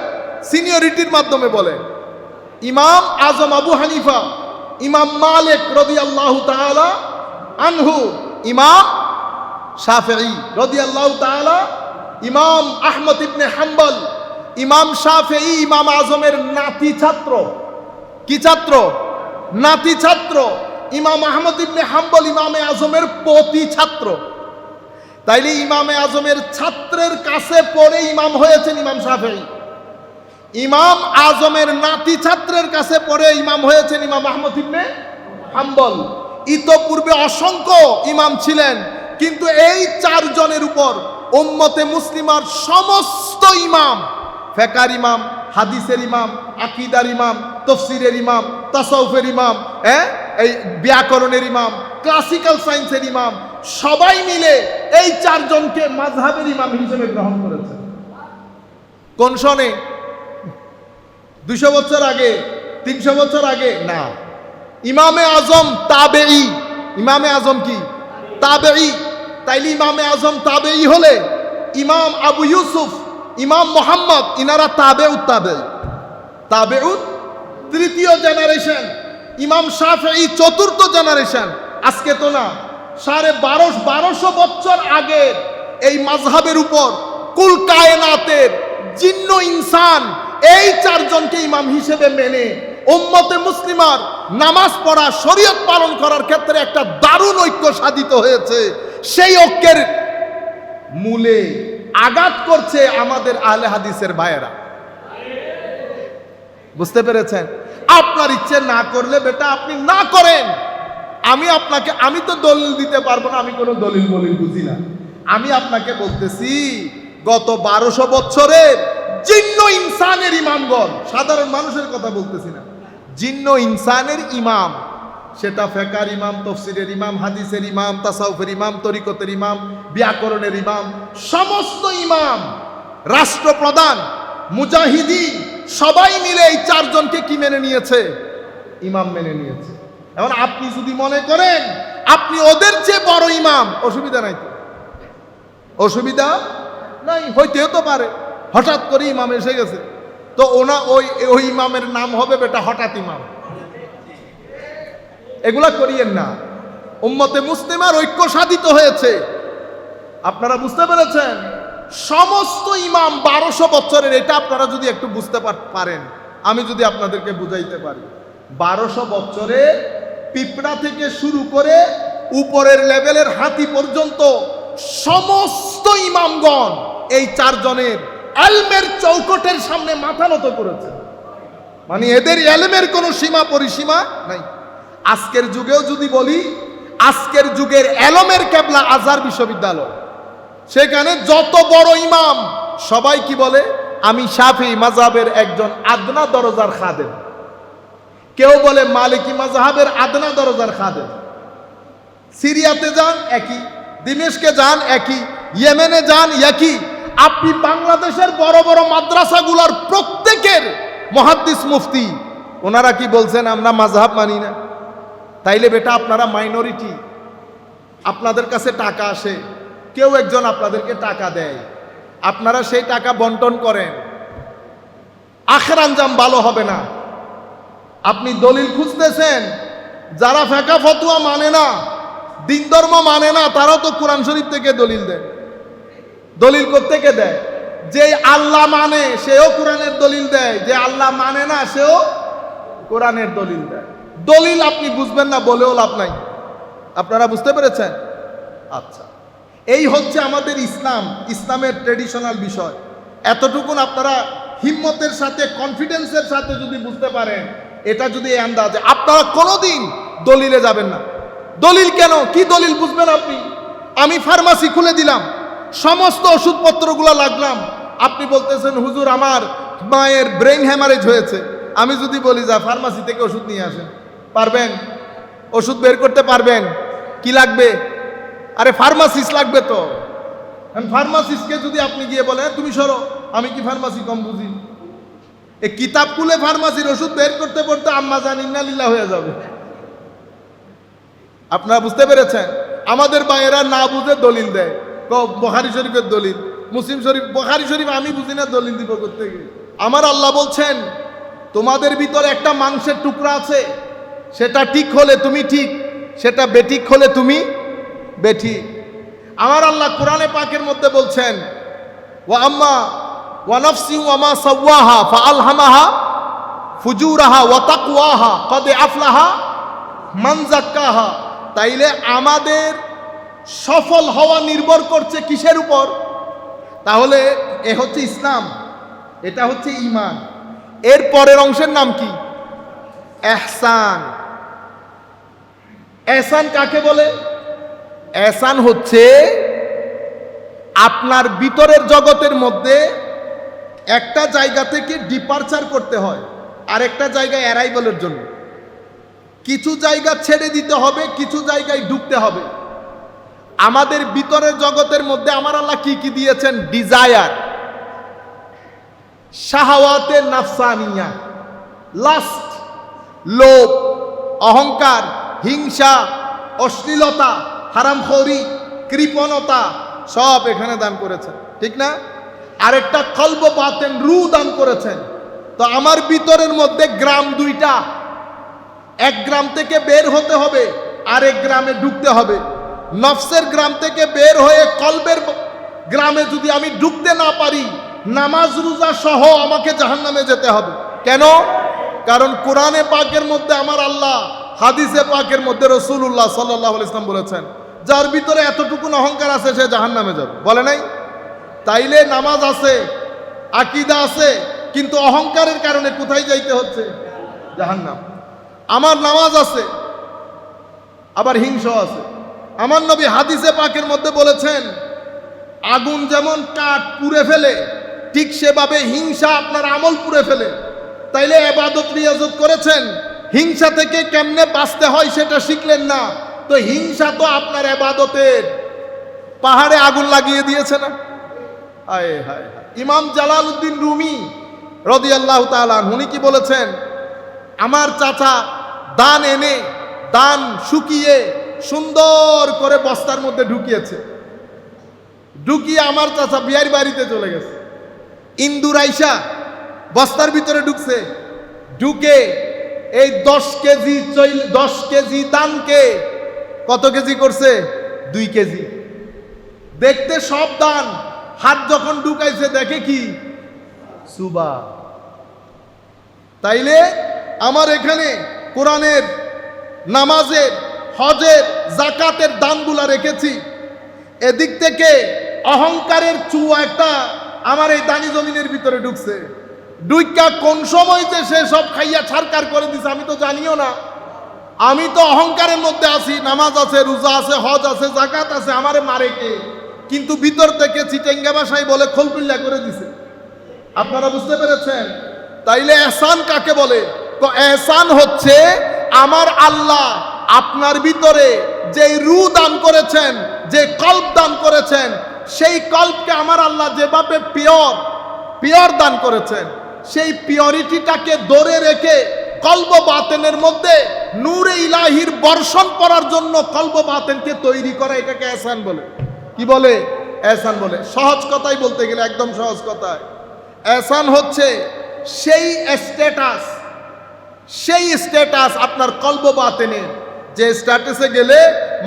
সিনিয়রিটির মাধ্যমে বলেন। ইমাম আজম আবু হানিফা, ইমাম মালিক রাদিয়াল্লাহু তাআলা আনহু, ইমাম শাফিঈ রাদিয়াল্লাহু তাআলা, ইমাম আহমদ ইবনে হাম্বল। ইমাম শাফিঈ ইমাম আজমের নাতি ছাত্র। কি ছাত্র? নাতি ছাত্র। ইমাম আহমদ ইবনে হাম্বল ইমামে আজমের পতি ছাত্র। তাইলে ইমামে আজমের ছাত্রের কাছে পড়ে ইমাম হয়েছেন ইমাম শাফিঈ। ইমাম আজমের নাতি ছাত্রের কাছে পড়ে ইমাম হয়েছেন ইমাম আহমদ ইবনে হাম্বল। ইতোপূর্বে অসংখ্য ইমাম ছিলেন, কিন্তু এই 4 জনের উপর উম্মতে মুসলিমার সমস্ত ইমাম, ফিকহের ইমাম, হাদিসের ইমাম, আকীদার ইমাম, তাফসীরের ইমাম, তাসাউফের ইমাম, এই ব্যাকরণের ইমাম, ক্লাসিক্যাল সায়েন্সের ইমাম, সবাই মিলে এই 4 জনকে মাযহাবের ইমাম হিসেবে গ্রহণ করেছে। কোন সনে? 200 বছর আগে, 300 বছর আগে না। ইমামে আজম তাবেঈ। ইমামে আজম কি? তাবেঈ। তাইলে ইমামে আজম তাবেঈ হলে ইমাম আবু ইউসুফ, ইমাম মোহাম্মদ, ইনারা তাবেউত তাবেঈ। তাবেউত 3য় জেনারেশন। ইমাম শাফিঈ 4র্থ জেনারেশন। আজকে তো না, 1250 বছর আগে এই মাযহাবের উপর কুল কায়নাতের জিন্ন ইনসান এই 4 জনকে ইমাম হিসেবে মেনে উম্মতে মুসলিমার নামাজ পড়া, শরীয়ত পালন করার ক্ষেত্রে একটা দারুণ ঐক্য সাধিত হয়েছে। সেই ঐক্যের মূলে আঘাত করছে আমাদের আহলে হাদিসের ভাইয়েরা। বুঝতে পেরেছেন? আপনার ইচ্ছে না করলে বেটা আপনি না করেন। আমি তো দলিল দিতে পারবো না, আমি কোনো দলিল বুঝি না। আমি আপনাকে বলতেছি গত 1200 বছরের জিন্ন ইনসানের ইমামগণ, সাধারণ মানুষের কথা বলতেছি না, জিন্ন ইনসানের ইমাম, সেটা ফেকার ইমাম, তফসিরের ইমাম, হাদিসের ইমাম, তাসাউফের ইমাম, তরিকতের ইমাম, ব্যাকরণের ইমাম, সমস্ত ইমাম, রাষ্ট্রপ্রধান, মুজাহিদিন সবাই মিলে এই 4 জনকে কি মেনে নিয়েছে? ইমাম মেনে নিয়েছে। এখন আপনি যদি মনে করেন আপনি ওদের চেয়ে বড় ইমাম, অসুবিধা নাই তো, অসুবিধা নাই, হইতেও তো পারে হঠাৎ করে ইমাম এসে গেছে, তো ওই ইমামের নাম হবে বেটা হঠাৎ ইমাম। এগুলা করিয়েন না। উম্মতে মুসলিমার ঐক্য সাধিত হয়েছে, আপনারা বুঝতে পেরেছেন? সমস্ত ইমাম 1200 বছরের, এটা আপনারা যদি একটু বুঝতে পারেন, আমি যদি আপনাদেরকে বুঝাইতে পারি, 1200 বছরে পিঁপড়া থেকে শুরু করে উপরের লেভেলের হাতি পর্যন্ত সমস্ত ইমামগণ এই 4 জনের এলমের চৌকটের সামনে মাথা নত করেছে। মানে এদের এলমের কোনো সীমা পরিসীমা নাই। আজকের যুগেও যদি বলি, আজকের যুগের এলমের কেবলা আজহার বিশ্ববিদ্যালয়, সেখানে যত বড় ইমাম সবাই কি বলে? আমি শাফি মাযহাবের একজন আদনা দরজার খাদেম। কেউ বলে মালিকি মাযহাবের আদনা দরজার খাদেম। সিরিয়াতে যান একই, দিমেশকে যান একই, ইয়েমেনে যান একই। আপনি বাংলাদেশের বড় বড় মাদ্রাসাগুলোর প্রত্যেকের মুহাদ্দিস মুফতি, ওনারা কি বলছেন? আমরা মাযহাব মানি না। তাইলে বেটা আপনারা মাইনরিটি, আপনাদের কাছে টাকা আসে, কেউ একজন আপনাদেরকে টাকা দেয়, আপনারা সেই টাকা বন্টন করেন, আখের আঞ্জাম ভালো হবে না। আপনি দলিল খুঁজতেছেন, যারা ফেকা ফতুয়া মানে না, দিন ধর্ম মানে না, তারাও তো কোরআন শরীফ থেকে দলিল দেয়। দলিল কোত্থেকে দেয়? যে আল্লাহ মানে সেও কোরআনের দলিল দেয়, যে আল্লাহ মানে না সেও কোরআনের দলিল দেয়। দলিল আপনি বুঝবেন না বলেও লাভ নাই। আপনারা বুঝতে পেরেছেন? আচ্ছা, এই হচ্ছে আমাদের ইসলাম, ইসলামের ট্রেডিশনাল বিষয়। এতটুকুন আপনারা হিম্মতের সাথে, কনফিডেন্সের সাথে যদি বুঝতে পারেন, এটা যদি আন্দাজে, আপনারা কোনোদিন দলিলে যাবেন না। দলিল কেন? কি দলিল বুঝবেন আপনি? আমি ফার্মাসি খুলে দিলাম, সমস্ত ওষুধপত্রগুলো লাগলাম, আপনি বলতেছেন হুজুর আমার মায়ের ব্রেন হ্যামারেজ হয়েছে। আমি যদি বলি যা ফার্মাসি থেকে ওষুধ নিয়ে আসেন, পারবেন? ওষুধ বের করতে পারবেন? কি লাগবে? আরে ফার্মাসিস্ট লাগবে তো। ফার্মাসিস্টকে যদি আপনি গিয়ে বলেন তুমি সরো, আমি কি ফার্মাসি কম বুঝি? এই কিতাব খুলে ফার্মাসির ওষুধ বের করতে পড়তে আম্মা জান ইন্না লিল্লাহ হয়ে যাবে। আপনারা বুঝতে পেরেছেন? আমাদের ভাইয়েরা না বুঝে দলিল দেয়, বুখারী শরীফের দলিল, মুসলিম শরীফ, বুখারী শরীফ আমি বুঝি না, দলিল দিব করতে গিয়ে। আমার আল্লাহ বলছেন তোমাদের ভিতরে একটা মাংসের টুকরা আছে, সেটা ঠিক হলে তুমি ঠিক, সেটা বেঠিক হলে তুমি বেঠিক। আমার আল্লাহ কোরআনে পাকের মধ্যে বলছেন ওয়া আম্মা ওয়া নাফসি ওয়া মা সাওয়াহা ফাআলহামাহা ফুজুরাহা ওয়া তাকওয়াহা কদ আফলাহা মান যাক্কাহা। তাইলে আমাদের সফল হওয়া নির্ভর করছে কিসের উপর? তাহলে এ হচ্ছে ইসলাম, এটা হচ্ছে ঈমান। এর পরের অংশের নাম কি? ইহসান। ইহসান কাকে বলে? ইহসান হচ্ছে আপনার ভিতরের জগতের মধ্যে একটা জায়গা থেকে ডিপারচার করতে হয় আরেকটা জায়গায় অ্যারাইভালের জন্য। কিছু জায়গা ছেড়ে দিতে হবে, কিছু জায়গায় ঢুকতে হবে। আমাদের ভিতরের জগতের মধ্যে আমার আল্লাহ কি কি দিয়েছেন? ডিজায়ার, শাহাওয়াতে নাফসানিয়া, লাস্ট, লোভ, অহংকার, হিংসা, অশ্লীলতা, হারামখোরি, কৃপণতা সব এখানে দান করেছেন, ঠিক না? আরেকটা কলব বাতেন, রু দান করেছেন। তো আমার ভিতরের মধ্যে গ্রাম দুইটা, এক গ্রাম থেকে বের হতে হবে, আরেক গ্রামে ঢুকতে হবে। নফসের গ্রাম থেকে বের হয়ে কলবের গ্রামে যদি আমি ঢুকতে না পারি, নামাজ রোজা সহ আমাকে জাহান্নামে যেতে হবে। কেন? কারণ কোরআনে পাকের মধ্যে আমার আল্লাহ, হাদিসে পাকের মধ্যে রাসূলুল্লাহ সাল্লাল্লাহু আলাইহি ওয়াসাল্লাম বলেছেন যার ভিতরে এতটুকু অহংকার আছে সে জাহান্নামে যাবে, বলে নাই? তাইলে নামাজ আছে, আকীদা আছে, কিন্তু অহংকারের কারণে কোথায় যাইতে হচ্ছে? জাহান্নাম। আমার নামাজ আছে, আবার হিংসা আছে। আমার নবী হাদিসে পাকের মধ্যে বলেছেন, আগুন যেমন কাঠ পুড়ে ফেলে, ঠিক সেভাবে হিংসা আপনার আমল পুড়ে ফেলে। তাইলে ইবাদত রিয়াজত করেছেন, হিংসা থেকে কেমনে বাঁচতে হয় সেটা শিখলেন না, তো হিংসা তো আপনার ইবাদতের পাহাড়ে আগুন লাগিয়ে দিয়েছে না। হায় হায় হায়। ইমাম জালালউদ্দিন রুমি রাদিয়াল্লাহু তাআলা উনি কি বলেছেন? আমার চাচা দান এনে, দান শুকিয়ে সুন্দর করে বস্তার মধ্যে ঢুকিয়েছে। ঢুকিয়ে আমার চাচা বিয়ার বাড়িতে চলে গেছে। ইন্দুর আইসা বস্তার ভিতরে ঢুকছে, ঢুকে এই 10 কেজি দানকে কত কেজি করছে? 2 কেজি। দেখতে সব দান, হাত যখন ঢুকাইছে দেখে কি? সুবা। তাইলে আমার এখানে কোরআনের, নামাজের, হজের, জাকাতের দানগুলা রেখেছি, এদিক থেকে অহংকারের চুয়া একটা আমার এই দানি জমিনের ভিতরে ঢুকছে। ঢুকা কোন সময়তে সে সব খাইয়া ছারকার করে দিছে আমি তো জানিও না। আমি তো অহংকারের মধ্যে আছি, নামাজ আছে, রোজা আছে, হজ আছে, জাকাত আছে, আমারে মারে কে? কিন্তু ভিতর থেকে চিটেঙ্গা ভাষায় বলে খোলপিল্লা করে দিছে। আপনারা বুঝতে পেরেছেন? তাইলে এহসান কাকে বলে? এহসান হচ্ছে আমার আল্লাহ আপনার ভিতরে যে রূহ দান করেছেন, যে কল্ব দান করেছেন, সেই কল্বকে আমার আল্লাহ যেভাবে পিওর দান করেছেন, সেই পিওরিটিটাকে ধরে রেখে কল্ব বাতেনের মধ্যে নূরে ইলাহির বর্ষণ করার জন্য কল্ব বাতেনকে তৈরি করা, এটাকে এহসান বলে। কি বলে? এহসান বলে। সহজ কথাই বলতে গেলে, একদম সহজ কথায়, এহসান হচ্ছে সেই স্ট্যাটাস আপনার কল্ব বাতেনের, যে স্ট্যাটাসে গেলে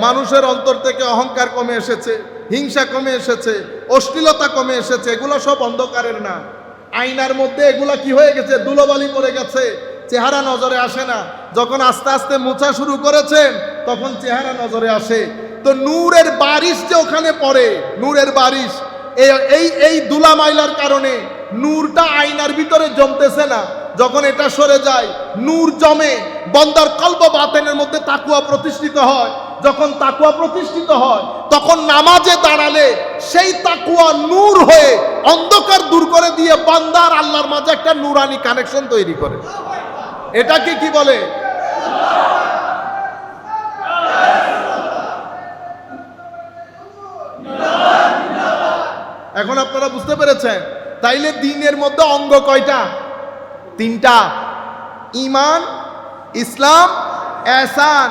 মানুষের অন্তর থেকে অহংকার কমে এসেছে, হিংসা কমে এসেছে, অশ্লীলতা কমে এসেছে। এগুলো সব অন্ধকারের না, আয়নার মধ্যে এগুলা কি হয়ে গেছে? ধুলোবালি পড়ে গেছে, চেহারা নজরে আসে না। যখন আস্তে আস্তে মোছা শুরু করেছেন তখন চেহারা নজরে আসে। তো নূরের বারিশ যে ওখানে পড়ে, নূরের বারিশ, এই ধুলা মাইলার কারণে নূরটা আয়নার ভিতরে জমতেছে না। যখন এটা সরে যায়, নূর জমে, বন্দার কল্ব বাতেনের মধ্যে তাকওয়া প্রতিষ্ঠিত হয়। যখন তাকওয়া প্রতিষ্ঠিত হয়, তখন নামাজে দাঁড়ালে সেই তাকওয়া নূর হয়ে অন্ধকার দূর করে দিয়ে বান্দার আল্লাহর মাঝে একটা নূরানি কানেকশন তৈরি করে। এটাকে কি বলে? এখন আপনারা বুঝতে পেরেছেন? তাইলে দিনের মধ্যে অঙ্গ কয়টা? 3টা। ঈমান, ইসলাম, ইহসান।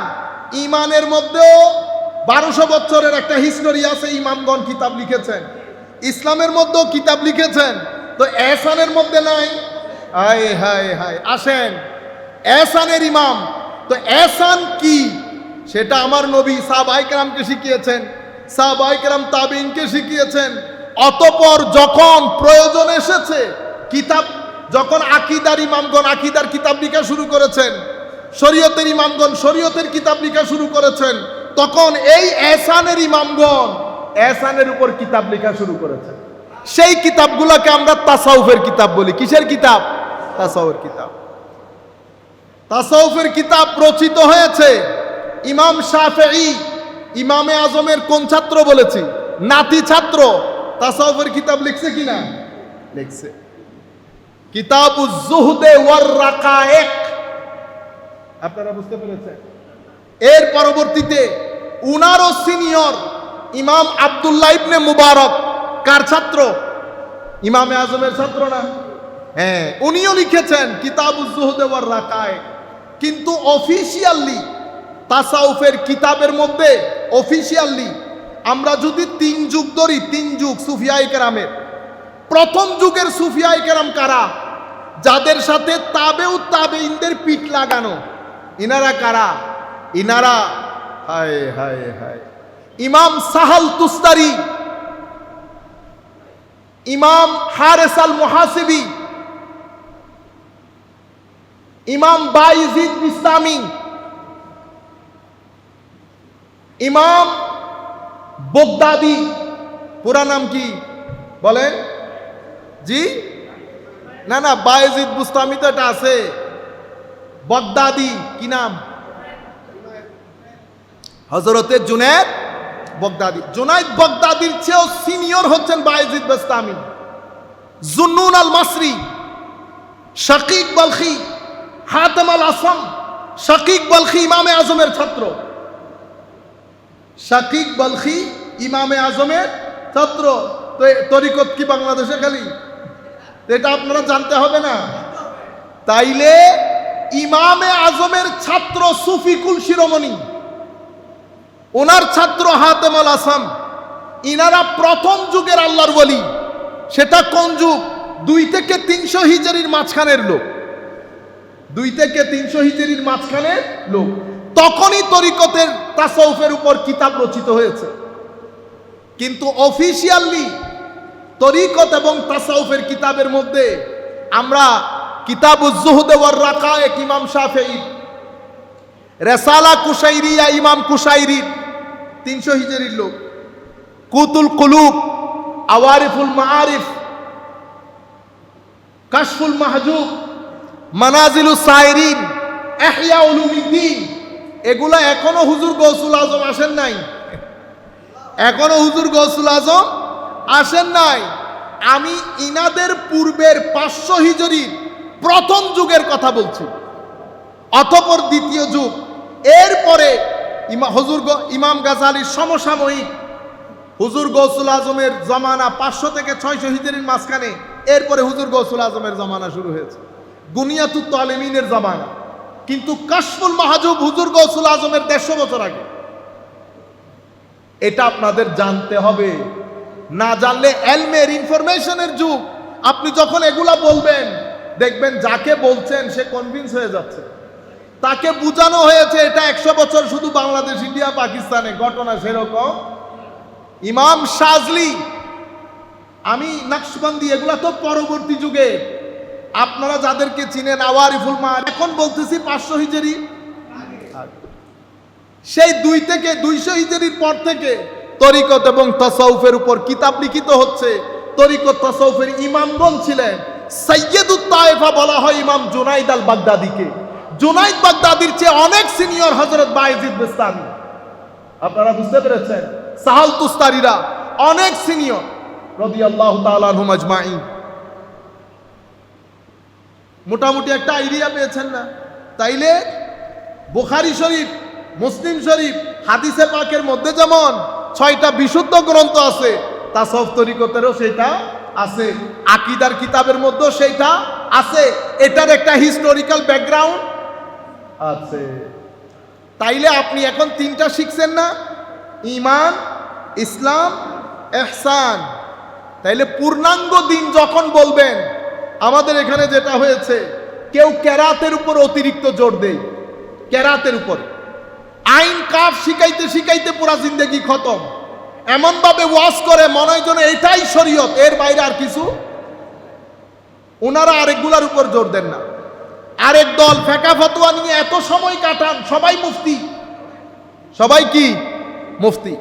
ঈমানের মধ্যেও 1200 বছরের একটা হিস্টোরি আছে, ইমামগণ কিতাব লিখেছেন। ইসলামের মধ্যেও কিতাব লিখেছেন, তো ইহসানের মধ্যে নাই। হায় হায় হায়। আসেন, ইহসানের ইমাম। তো ইহসান কি সেটা আমার নবী সাহাবায়ে কেরামকে শিখিয়েছেন, সাহাবায়ে কেরাম তাবিঈনকে শিখিয়েছেন। অতঃপর যখন প্রয়োজন এসেছে, কিতাব যখন আকীদার ইমামগণ আকীদার কিতাব লেখা শুরু করেছেন, শরীয়তের ইমামগণ শরীয়তের কিতাব লেখা শুরু করেছেন, তখন এই ইহসানের ইমামগণ ইহসানের উপর কিতাব লেখা শুরু করেছেন। সেই কিতাবগুলোকে আমরা তাসাউফের কিতাব বলি। কিসের কিতাব? তাসাউফের কিতাব। তাসাউফের কিতাব রচিত হয়েছে ইমাম শাফেঈ, ইমামে আজমের কোন ছাত্র বলেছি? নাতি ছাত্র। তাসাউফের কিতাব লিখছে কিনা? লিখছে। কিতাবুজ যুহদে ওয়ার রাকায়েক। আপনারা বুঝতে পেরেছেন? এর পরবর্তীতে উনারও সিনিয়র ইমাম আব্দুল্লাহ ইবনে মুবারক, কার ছাত্র? ইমামে আজমের ছাত্র না? হ্যাঁ, উনিও লিখেছেন কিতাবুজ যুহদে ওয়ার রাকায়েক। কিন্তু অফিশিয়ালি তাসাউফের কিতাবের মধ্যে অফিশিয়ালি আমরা যদি 3 যুগ ধরি, 3 যুগ সুফিয়ায়ে কেরামের, প্রথম যুগের সুফিয়ায়ে কেরাম কারা? যাদের সাথে তাবেউত তাবেঈনদের পিঠ লাগানো, ইনারা কারা? ইনারা হায় হায় হায়, ইমাম সাহাল তুস্তারি, ইমাম হারেস আল মুহাসিবি, ইমাম বাইজিদ বিস্তামি, ইমাম বগদাদি। পুরা নাম কি বলেন? জি, না না, বায়েজিদ বুস্তামি তো এটা আছে। বগদাদি কি নাম? হযরতে জুনায়েদ বগদাদি। জুনায়েদ বগদাদির চেয়েও সিনিয়র হচ্ছেন বায়েজিদ বুস্তামি। জুন্নুন আল মাসরি, শাকিক বলখি, হাতেম আল আসম। শাকিক বলখি ইমামে আজমের ছাত্র। শাকিক বলখি ইমামে আজমের ছাত্র। তো তরিকত কি বাংলাদেশে খালি? এটা আপনারা জানতে হবে না? তাইলে ইমামে আজমের ছাত্র সুফিকুল শিরোমণি, ওনার ছাত্র হাতেম আল আসম। ইনারা প্রথম যুগের আল্লাহর ওলি। সেটা কোন যুগ? 2 থেকে 300 হিজরির মাঝখানের লোক। 2 থেকে 300 হিজরির মাঝখানের লোক। তখনই তরিকতের তাসাউফের উপর কিতাব রচিত হয়েছে। কিন্তু অফিশিয়ালি তরিকত এবং তাসাউফের কিতাবের মধ্যে আমরা কিতাবুজ জুহদ ওয়ার রাকায়েক ইমাম শাফিঈ, রিসালা কুশাইরিয়া ইমাম কুশাইরি 300 হিজরির লোক, কুতুল কুলুব, আওয়ারিফুল মাআরিফ, কাশফুল মাহজুব, মানাজিলুস সাইরিন, ইহয়া উলুমিদ্দিন, এগুলা এখনো হুজুর গৌসুল আজম আসেন নাই। এখনো হুজুর গৌসুল আজম আসেন নাই। আমি ইনাদের পূর্বের 500 হিজরির প্রথম যুগের কথা বলছি, অতঃপর দ্বিতীয় যুগ। এরপরে ইমাম গাজালির সমসাময়িক হুজুর গৌসুল আজমের জমানা 500 থেকে 600 হিজরির মাঝখানে। এরপরে হুজুর গৌসুল আজমের জমানা শুরু হয়েছে, গুনিয়াতুত তালিমিনের জমানা। কিন্তু কাশফুল মাহজুব হুজুর গৌসুল আজমের 150 বছর আগে। এটা আপনাদের জানতে হবে। না জানলে এলমের ইনফরমেশনের যুগ। আপনি যখন এগুলা বলবেন, দেখবেন যাকে বলছেন সে কনভিন্স হয়ে যাচ্ছে। তাকে বুঝানো হয়েছে এটা 100 বছর শুধু বাংলাদেশ, ইন্ডিয়া, পাকিস্তানে ঘটনা সেরকম। ইমাম শাজলি, আমি নকশবন্দি, এগুলা তো পরবর্তী যুগে। আপনারা যাদেরকে চিনেন আওয়ারিফুল মা, এখন বলতেছি 500 হিজরি। সেই 2 থেকে 200 হিজরির পর থেকে তরিকত এবং তাসাউফের উপর কিতাব লিখিত হচ্ছে। তরিকত তাসাউফের ইমামগণ ছিলেন। সাইয়্যিদুত তায়েফা বলা হয় ইমাম জুনাইদ আল বাগদাদিকে। জুনাইদ বাগদাদির চেয়ে অনেক সিনিয়র হযরত বায়েজিদ বুস্তামি। আপনারা বুঝতে পেরেছেন? সাহাল তুস্তারিরা অনেক সিনিয়র রাদিয়াল্লাহু তাআলা আনহুম আজমাইন। মোটামুটি একটা আইডিয়া পেয়েছেন না? তাইলে বুখারী শরীফ, মুসলিম শরীফ, হাদিসে পাকের মধ্যে যেমন 6টা বিশুদ্ধ গ্রন্থ আছে, তাসাউফ তরিকতেরও সেটা আছে। আকীদার কিতাবের মধ্যেও সেটা আছে। এটার একটা হিস্টোরিক্যাল ব্যাকগ্রাউন্ড আছে। তাইলে আপনি এখন 3টা শিখছেন না? ঈমান, ইসলাম, ইহসান। তাইলে পূর্ণাঙ্গ দিন যখন বলবেন, আমাদের এখানে যেটা হয়েছে, কেউ কেরাতের উপর অতিরিক্ত জোর দেয়, কেরাতের উপর। আইন কাফ শিখাইতে শিখাইতে পুরা জিন্দেগি খতম। এমন ভাবে ওয়াজ করে মনে হয় যেন এটাই শরীয়ত, এর বাইরে আর কিছু। ওনারা আরেকগুলার উপর জোর দেন না। আরেক দল ফেকা ফতোয়া নিয়ে এত সময় কাটান, সবাই মুফতি। সবাই কি? মুফতি।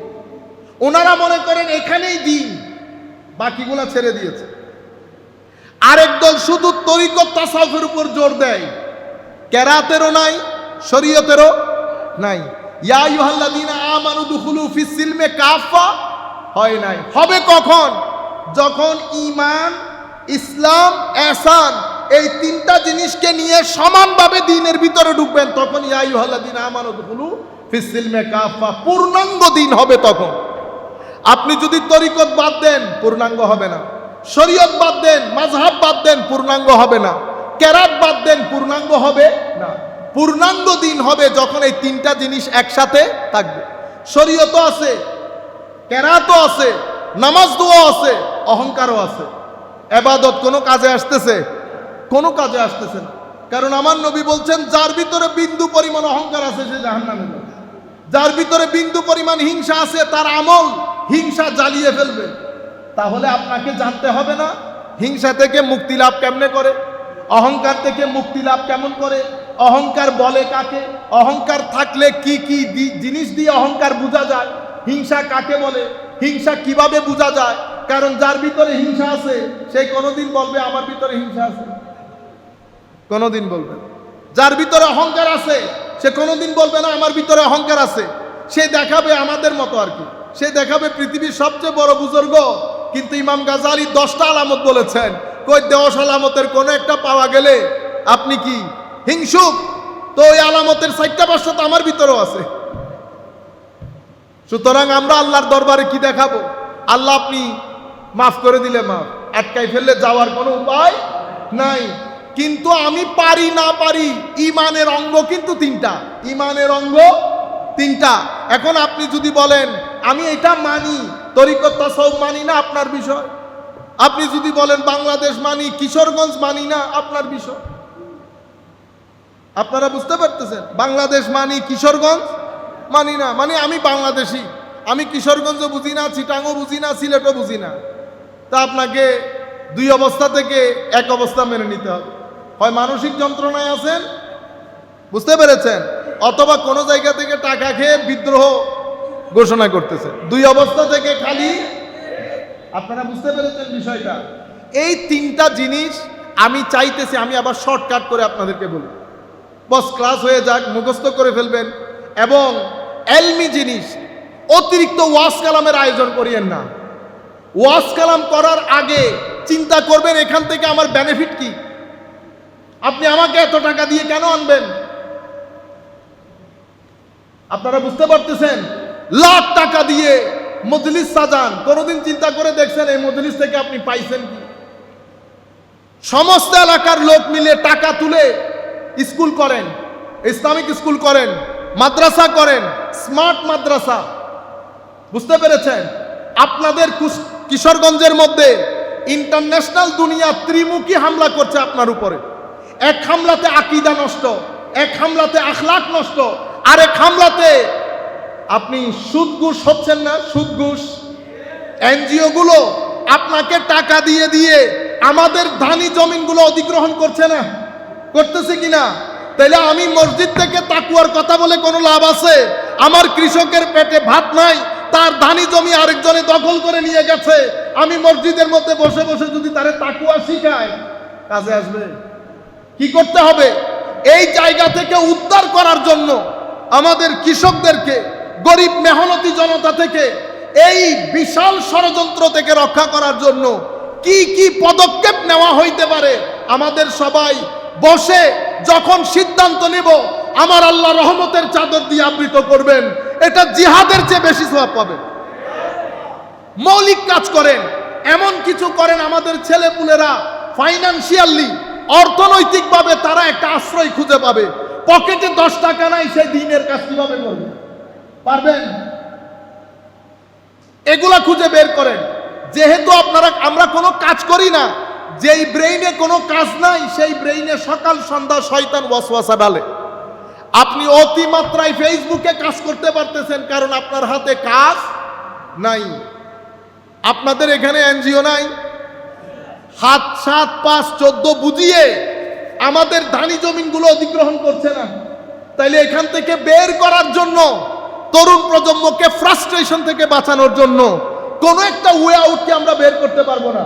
ওনারা মনে করেন এখানেই দিন, বাকিগুলা ছেড়ে দিয়েছে। আরেক দল শুধু তরিকত তাসাউফের উপর জোর দেয়, কেরাতেরও নাই, শরীয়তেরও নাই। ইয়া আইয়ুহাল্লাযীনা আমানু দুখুলু ফিস সিলমে কাফা হয় নাই। হবে কখন? যখন ঈমান, ইসলাম, ইহসান এই 3টা জিনিসকে নিয়ে সমানভাবে দ্বীনের ভিতরে ঢুকবেন, তখন ইয়া আইয়ুহাল্লাযীনা আমানু দুখুলু ফিস সিলমে কাফা, পূর্ণাঙ্গ দ্বীন হবে তখন। আপনি যদি তরিকত বাদ দেন, পূর্ণাঙ্গ হবে না। শরীয়ত বাদ দেন, মাযহাব বাদ দেন, পূর্ণাঙ্গ হবে না। কেরাত বাদ দেন, পূর্ণাঙ্গ হবে না। পূর্ণাঙ্গ দিন হবে যখন এই 3টা জিনিস একসাথে থাকবে। শরীয়তও আছে, কেরাতও আছে, নামাজ দোয়া আছে, অহংকারও আছে। ইবাদত কোনো কাজে আসতেছে? কোনো কাজে আসতেছে না। কারণ আমার নবী বলছেন, যার ভিতরে বিন্দু পরিমাণ অহংকার আছে সে জাহান্নামে যাবে। যার ভিতরে বিন্দু পরিমাণ হিংসা আছে তার আমল হিংসা জ্বালিয়ে ফেলবে। তাহলে আপনাকে জানতে হবে না হিংসা থেকে মুক্তি লাভ কেমনে করে, অহংকার থেকে মুক্তি লাভ কেমন করে, অহংকার বলে কাকে, অহংকার থাকলে কি কি জিনিস দিয়ে অহংকার বোঝা যায়, হিংসা কাকে বলে, হিংসা কিভাবে বোঝা যায়, কারণ যার ভিতরে হিংসা আছে সে কোনোদিন বলবে আমার ভিতরে হিংসা আছে? কোনোদিন বলবে না। যার ভিতরে অহংকার আছে সে কোনোদিন বলবে না আমার ভিতরে অহংকার আছে। সে দেখাবে আমাদের মতো আর কি, সে দেখাবে পৃথিবীর সবচেয়ে বড় বুজুর্গ। কিন্তু ইমাম গাজালি 10টা আলামত বলেছেন, কই 10 আলামতের কোনো একটা পাওয়া গেলে আপনি কি হিংসুক? তো ওই আলামতের 4টা-5টা তো আমার ভিতরেও আছে। সুতরাং আমরা আল্লাহর দরবারে কি দেখাবো? আল্লাহ আপনি মাফ করে দিলে মাফ, আটকাই ফেললে যাওয়ার কোনো উপায় নাই। কিন্তু আমি পারি না পারি, ইমানের অঙ্গ কিন্তু 3টা, ইমানের অঙ্গ 3টা। এখন আপনি যদি বলেন আমি এটা মানি, তরিকত তাসাউফ মানি না, আপনার বিষয়। আপনি যদি বলেন বাংলাদেশ মানি, কিশোরগঞ্জ মানি না, আপনার বিষয়। আপনারা বুঝতে পারতেছেন? বাংলাদেশ মানি, কিশোরগঞ্জ মানি না, মানে আমি বাংলাদেশি, আমি কিশোরগঞ্জও বুঝি না, চিটাংও বুঝি না, সিলেটও বুঝি না। তা আপনাকে 2 অবস্থা থেকে 1 অবস্থা মেনে নিতে হবে। হয় মানসিক যন্ত্রণায় আছেন, বুঝতে পেরেছেন, অথবা কোনো জায়গা থেকে টাকা খেয়ে বিদ্রোহ ঘোষণা করতেছে। 2 অবস্থা থেকে খালি, আপনারা বুঝতে পেরেছেন বিষয়টা? এই 3টা জিনিস আমি চাইতেছি, আমি আবার শর্টকাট করে আপনাদেরকে বলি, বস ক্লাস হয়ে যাক, মুখস্থ করে ফেলবেন। এবং এলমি জিনিস, অতিরিক্ত ওয়াজ কালামের আয়োজন করিয়েন না। ওয়াজ কালাম করার আগে চিন্তা করবেন এখান থেকে আমার বেনিফিট কি। আপনি আমাকে এত টাকা দিয়ে কেন আনবেন? আপনারা বুঝতে পারতেছেন? লাখ টাকা দিয়ে মজলিস সাজান, কোনোদিন চিন্তা করে দেখছেন এই মজলিস থেকে আপনি পাইছেন কি? সমস্ত এলাকার লোক মিলে টাকা তুলে স্কুল করেন, ইসলামিক স্কুল করেন, মাদ্রাসা করেন, স্মার্ট মাদ্রাসা। বুঝতে পেরেছেন? আপনাদের কিশোরগঞ্জের মধ্যে ইন্টারন্যাশনাল দুনিয়া ত্রিমুখী হামলা করছে আপনার উপরে। এক হামলাতে আকীদা নষ্ট, এক হামলাতে আখলাক নষ্ট, আরেক হামলাতে আপনি সুদ ঘুষ হচ্ছেন না, সুদ ঘুষ। এনজিও গুলো আপনাকে টাকা দিয়ে দিয়ে আমাদের ধানি জমিনগুলো অধিগ্রহণ করছে না, করতেছে কিনা? তাইলে আমি মসজিদ থেকে তাকুয়ার কথা বলে কোনো লাভ আছে? আমার কৃষকের পেটে ভাত নাই, তার ধানি জমি আরেকজনে দখল করে নিয়ে গেছে। আমি মসজিদের মধ্যে বসে বসে যদি তারে তাকুয়া শিখায়, কাজে আসবে? কি করতে হবে? এই জায়গা থেকে উদ্ধার করার জন্য আমাদের কৃষকদেরকে, গরিব মেহনতি জনতা থেকে, এই বিশাল ষড়যন্ত্র থেকে রক্ষা করার জন্য কি কি পদক্ষেপ নেওয়া হইতে পারে, আমাদের সবাই বসে যখন সিদ্ধান্ত নেব, আমার আল্লাহ রহমতের চাদর দিয়ে আবৃত করবেন, এটা জিহাদের চেয়ে বেশি সওয়াব পাবে। মৌলিক কাজ করেন, এমন কিছু করেন আমাদের ছেলেপুলেরা ফাইনান্সিয়ালি, অর্থনৈতিকভাবে তারা একটা আশ্রয় খুঁজে পাবে। পকেটে 10 টাকা নাই, সেই দিনের কাজ কিভাবে করবে? পারবেন? এগুলা খুঁজে বের করেন। যেহেতু আমরা কোনো কাজ করি না, যেই ব্রেইনে কোনো কাজ নাই, সেই ব্রেইনে সকাল সন্ধ্যা শয়তান ওয়াসওয়াসা ডালে। আপনি অতিমাত্রায় ফেসবুকে কাজ করতে পারতেছেন, কারণ আপনার হাতে কাজ নাই। আপনাদের এখানে এনজিও নাই? 7, 7, 5, 14 বুঝিয়ে আমাদের ধানি জমিনগুলো অধিগ্রহণ করছে না। তাইলে এখান থেকে বের করার জন্য, তরুণ প্রজন্মকে ফ্রাস্ট্রেশন থেকে বাঁচানোর জন্য কোনো একটা ওয়ে আউটকে আমরা বের করতে পারবো না?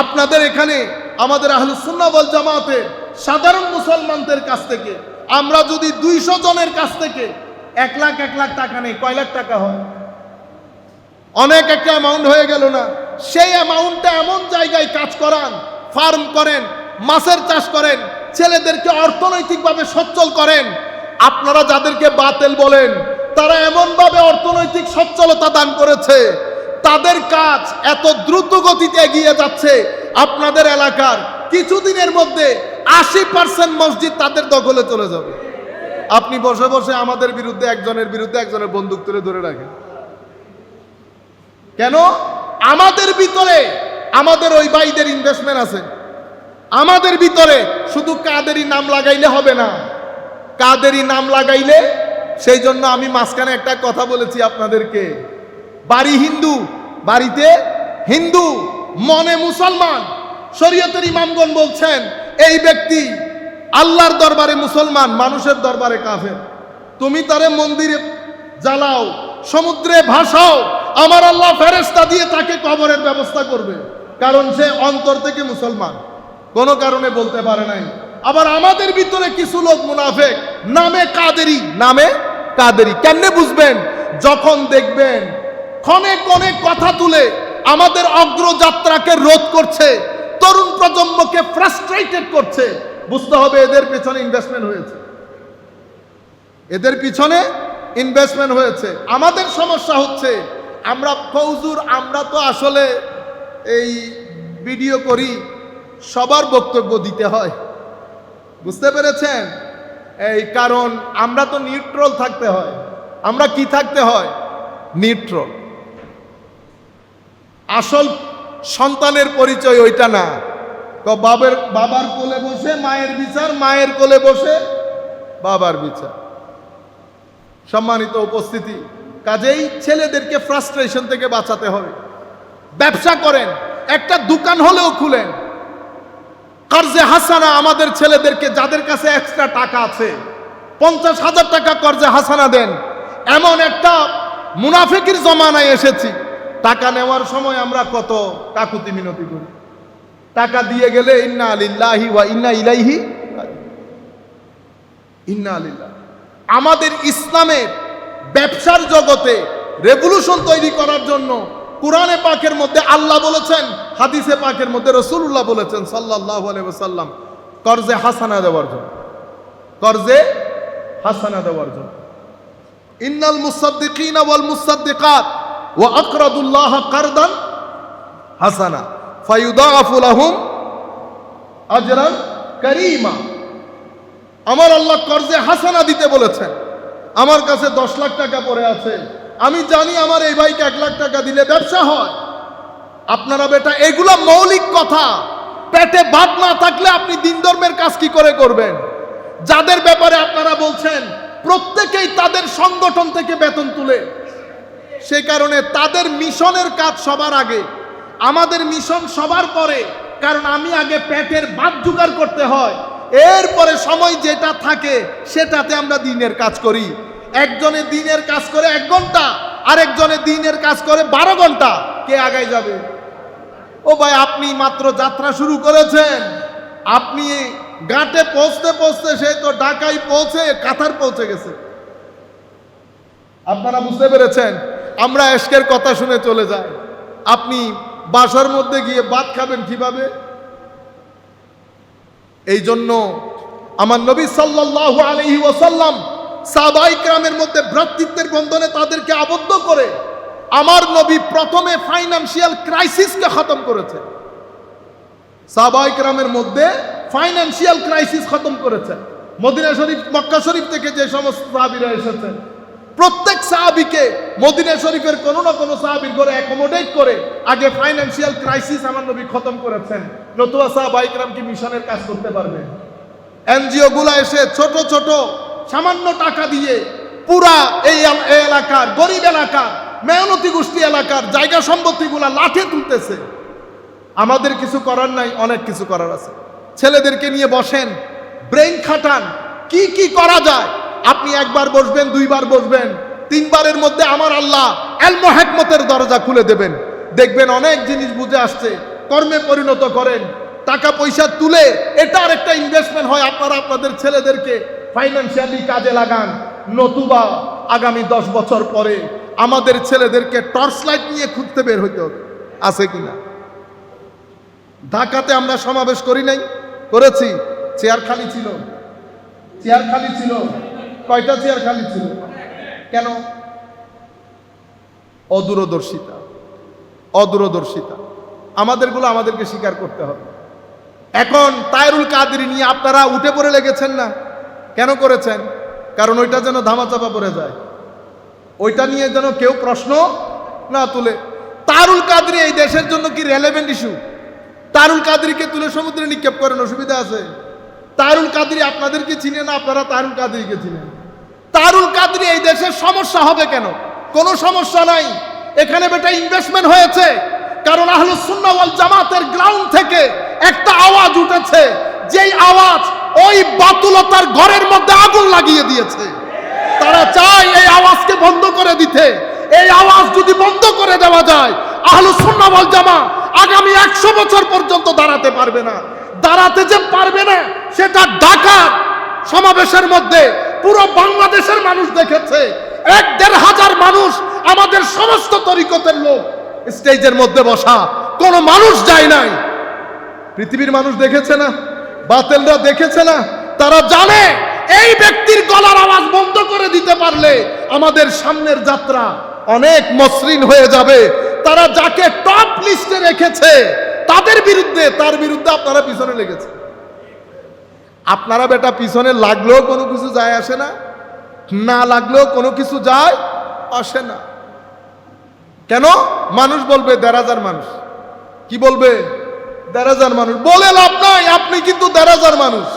আপনাদের এখানে আমাদের আহলুস সুন্নাহ ওয়াল জামাতে সাধারণ মুসলমানদের কাছ থেকে আমরা যদি 200 জনের কাছ থেকে 1 লাখ টাকা নেই, কয় লাখ টাকা হয়? অনেক একটা অ্যামাউন্ট হয়ে গেল না? সেই অ্যামাউন্টটা এমন জায়গায় কাজ করান, ফার্ম করেন, মাছের চাষ করেন, ছেলেদেরকে অর্থনৈতিকভাবে সচ্ছল করেন। আপনারা যাদেরকে বাতিল বলেন, তারা এমনভাবে অর্থনৈতিক সচ্ছলতা দান করেছে, তাদের কাজ এত দ্রুত গতিতে এগিয়ে যাচ্ছে, আপনাদের এলাকার কিছুদিনের মধ্যে 80% মসজিদ তাদের দখলে চলে যাবে। আপনি বসে বসে আমাদের বিরুদ্ধে একজনের বন্দুক তুলে ধরে রাখেন কেন? আমাদের ভিতরে আমাদের ওই ভাইদের ইনভেস্টমেন্ট আছে। আমাদের ভিতরে শুধু কাদেরই নাম লাগাইলে হবে না, কাদেরই নাম লাগাইলে, সেই জন্য আমি মাঝখানে একটা কথা বলেছি আপনাদেরকে, বাড়ি হিন্দু, বাড়িতে হিন্দু, মনে মুসলমান। শরীয়তের ইমামগণ বলছেন এই ব্যক্তি আল্লাহর দরবারে মুসলমান, মানুষের দরবারে কাফের। তুমি তারে মন্দিরে জ্বালাও, সমুদ্রে ভাসাও, আমার আল্লাহ ফেরেশতা দিয়ে তাকে কবরের ব্যবস্থা করবে, কারণ সে অন্তর থেকে মুসলমান, কোনো কারণে বলতে পারে নাই। আবার আমাদের ভিতরে কিছু লোক মুনাফিক, নামে কাদেরি। কেমনে বুঝবেন? যখন দেখবেন ক্ষণে ক্ষণে কথা তুলে আমাদের অগ্রযাত্রাকে রোধ করছে, তরুণ প্রজন্মকে ফ্রাস্ট্রেটেড করছে, বুঝতে হবে এদের পেছনে ইনভেস্টমেন্ট হয়েছে, এদের পিছনে ইনভেস্টমেন্ট হয়েছে। আমাদের সমস্যা হচ্ছে আমরা ফৌজুর, আমরা তো আসলে এই ভিডিও করি, সবার বক্তব্য দিতে হয়, বুঝতে পেরেছেন? এই কারণ আমরা তো নিউট্রাল থাকতে হয়। আমরা কি থাকতে হয়? নিউট্রাল। আসল সন্তানের পরিচয় ওইটা না। বাবার কোলে বসে মায়ের বিচার, মায়ের কোলে বসে বাবার বিচার। সম্মানিত উপস্থিতি, কাজেই ছেলেদেরকে ফ্রাস্ট্রেশন থেকে বাঁচাতে হবে। ব্যবসা করেন, একটা দোকান হলেও খুলেন, কর্জে হাসানা আমাদের ছেলেদেরকে, যাদের কাছে এক্সট্রা টাকা আছে 50,000 টাকা কর্জে হাসানা দেন। এমন একটা মুনাফিকের জমানায় এসেছি, টাকা নেওয়ার সময় আমরা কত কাকুতি মিনতি করি, টাকা দিয়ে গেলে ইন্না লিল্লাহি ওয়া ইন্না ইলাইহি রাজিউন। আমাদের ইসলামের ব্যবসার জগতে রেভলিউশন তৈরি করার জন্য কুরআনে পাকের মধ্যে আল্লাহ বলেছেন, হাদিসে পাকের মধ্যে রাসূলুল্লাহ বলেছেন সাল্লাল্লাহু আলাইহি ওয়াসাল্লাম, কর্জে হাসানা দেওয়ার জন্য, কর্জে হাসানা দেওয়ার জন্য। ইন্নাল মুসাদ্দিকিনা ওয়াল মুসাদ্দিকাত ওয়া আকরাদুল্লাহ কারদান হাসানা ফায়ুদাআফু লাহুম আজরান কারীমা। আমার আল্লাহ কর্জে হাসানা দিতে বলেছেন। আমার কাছে 10 লাখ টাকা পড়ে আছে, আমি জানি আমার এই ভাইকে 1 লাখ টাকা দিলে ব্যবসা হয়। আপনারা বেটা এগুলা মৌলিক কথা, পেটে ভাত না থাকলে আপনি দিন ধর্মের কাজ কি করে করবেন? যাদের ব্যাপারে আপনারা বলছেন প্রত্যেকেই তাদের সংগঠন থেকে বেতন তুলে, সেই কারণে তাদের মিশনের কাজ সবার আগে, আমাদের মিশন সবার পরে। কারণ আমি আগে পেটের ভাত জোগাড় করতে হয়, এরপরে সময় যেটা থাকে সেটাতে আমরা দিনের কাজ করি। একজনে দিনের কাজ করে 1 ঘন্টা, আরেকজনে দিনের কাজ করে 12 ঘন্টা, কে আগায় যাবে? ও ভাই, আপনি মাত্র যাত্রা শুরু করেছেন, আপনি ঘাটে পৌঁছতে পৌঁছতে সে তো ঢাকায় পৌঁছে কাতার পৌঁছে গেছে। আপনারা বুঝতে পেরেছেন? আমরা এশকের কথা শুনে চলে যাই, আপনি বাসার মধ্যে গিয়ে ভাত খাবেন কিভাবে? এই জন্য আমার নবী সাল্লাল্লাহু আলাইহি ওয়াসাল্লাম সাহাবায়ে কেরামের মধ্যে ভ্রাতৃত্বের বন্ধনে তাদেরকে আবদ্ধ করে আমার নবী প্রথমে ফাইন্যান্সিয়াল ক্রাইসিসকে খতম করেছে। সাহাবায়ে কেরামের মধ্যে ফাইন্যান্সিয়াল ক্রাইসিস খতম করেছেন। মদিনা শরীফ, মক্কা শরীফ থেকে যে সমস্ত সাহাবীরা এসেছেন, প্রত্যেক সাহাবীকে মদিনা শরীফের কোনো না কোনো সাহাবীর ঘরে অ্যাকোমোডেট করে আগে ফাইন্যান্সিয়াল ক্রাইসিস আমার নবী খতম করেছেন। নতুবা সাহাবায়ে কেরাম কি মিশনের কাজ করতে পারবে? এনজিও গুলা এসে ছোট ছোট সামান্য টাকা দিয়ে পুরা এই এলাকার গরিব এলাকার মেহনতি গোষ্ঠী এলাকার জায়গা সম্পত্তিগুলা লাঠে তুলতেছে। আমাদের কিছু করার নাই, অনেক কিছু করার আছে। ছেলেদেরকে নিয়ে বসেন, ব্রেইন খাটান, কি কি করা যায়। আপনি 1 বার বসবেন, 2 বার বসবেন, 3 বারের মধ্যে আমার আল্লাহ ইলম ও হিকমতের দরজা খুলে দেবেন। দেখবেন অনেক জিনিস বুঝে আসছে, কর্মে পরিণত করেন, টাকা পয়সা তুলে এটা আরেকটা ইনভেস্টমেন্ট হয়। আপনারা আপনাদের ছেলেদেরকে ফাইন্যান্সিয়ালি কাজে লাগান, নতুবা আগামী 10 বছর পরে আমাদের ছেলেদেরকে টর্চ লাইট নিয়ে খুঁজতে বের হইতে হবে, আছে কিনা। ঢাকাতে আমরা সমাবেশ করি নাই? করেছি। চেয়ার খালি ছিল, চেয়ার খালি ছিল। কয়টা চেয়ার খালি ছিল? কেন? অদূরদর্শিতা, অদূরদর্শিতা। আমাদেরগুলো আমাদেরকে স্বীকার করতে হবে। এখন তায়রুল কাদেরী নিয়ে আপনারা উঠে পড়ে লেগেছেন না? কেন করেছেন? কারণ ওইটা যেন ধামাচাপা পড়ে যায়, ওইটা নিয়ে যেন কেউ প্রশ্ন না তুলে। তায়রুল কাদেরী এই দেশের জন্য কি রেলেভেন্ট ইস্যু? তায়রুল কাদেরীকে তুলে সমুদ্রে নিক্ষেপ করেন, অসুবিধা আছে? তায়রুল কাদেরী আপনাদেরকে চিনে না, আপনারা তায়রুল কাদেরীকে চিনেন। তায়রুল কাদেরী এই দেশের সমস্যা হবে কেন? কোনো সমস্যা নাই। এখানে বেটা ইনভেস্টমেন্ট হয়েছে, কারণ আহলুস সুন্নাহ ওয়াল জামাতের গ্রাউন্ড থেকে একটা আওয়াজ উঠেছে, যেই আওয়াজ ওই বাতুলতার ঘরের মধ্যে আগুন লাগিয়ে দিয়েছে। তারা চায় এই আওয়াজকে বন্ধ করে দিতে। এই আওয়াজ যদি বন্ধ করে দেওয়া যায়, আহলুস সুন্নাহ ওয়াল জামাত আগামী 100 বছর পর্যন্ত দাঁড়াতে পারবে না। দাঁড়াতে যে পারবে না সেটা ঢাকার সমাবেশের মধ্যে পুরো বাংলাদেশের মানুষ দেখেছে। 1-1.5 হাজার মানুষ, আমাদের সমস্ত তরিকতের লোক স্টেজের মধ্যে বসা, কোনো মানুষ যায় নাই। পৃথিবীর মানুষ দেখেছে না, বাতিলরা দেখেছে না, তারা জানে এই ব্যক্তির গলার আওয়াজ বন্ধ করে দিতে পারলে আমাদের সামনের যাত্রা অনেক মসৃণ হয়ে যাবে। তারা যাকে টপ লিস্টে রেখেছে তার বিরুদ্ধে আপনারা পিছনে লেগেছে। আপনারা বেটা পিছনে লাগলেও কোনো কিছু যায় আসে না, না লাগলেও কোনো কিছু যায় আসে না। কেন? মানুষ বলবে 1,500 মানুষ। কি বলবে? 1,500 মানুষ। বলে লাভ নাই, আপনি কিন্তু 1,500 মানুষ।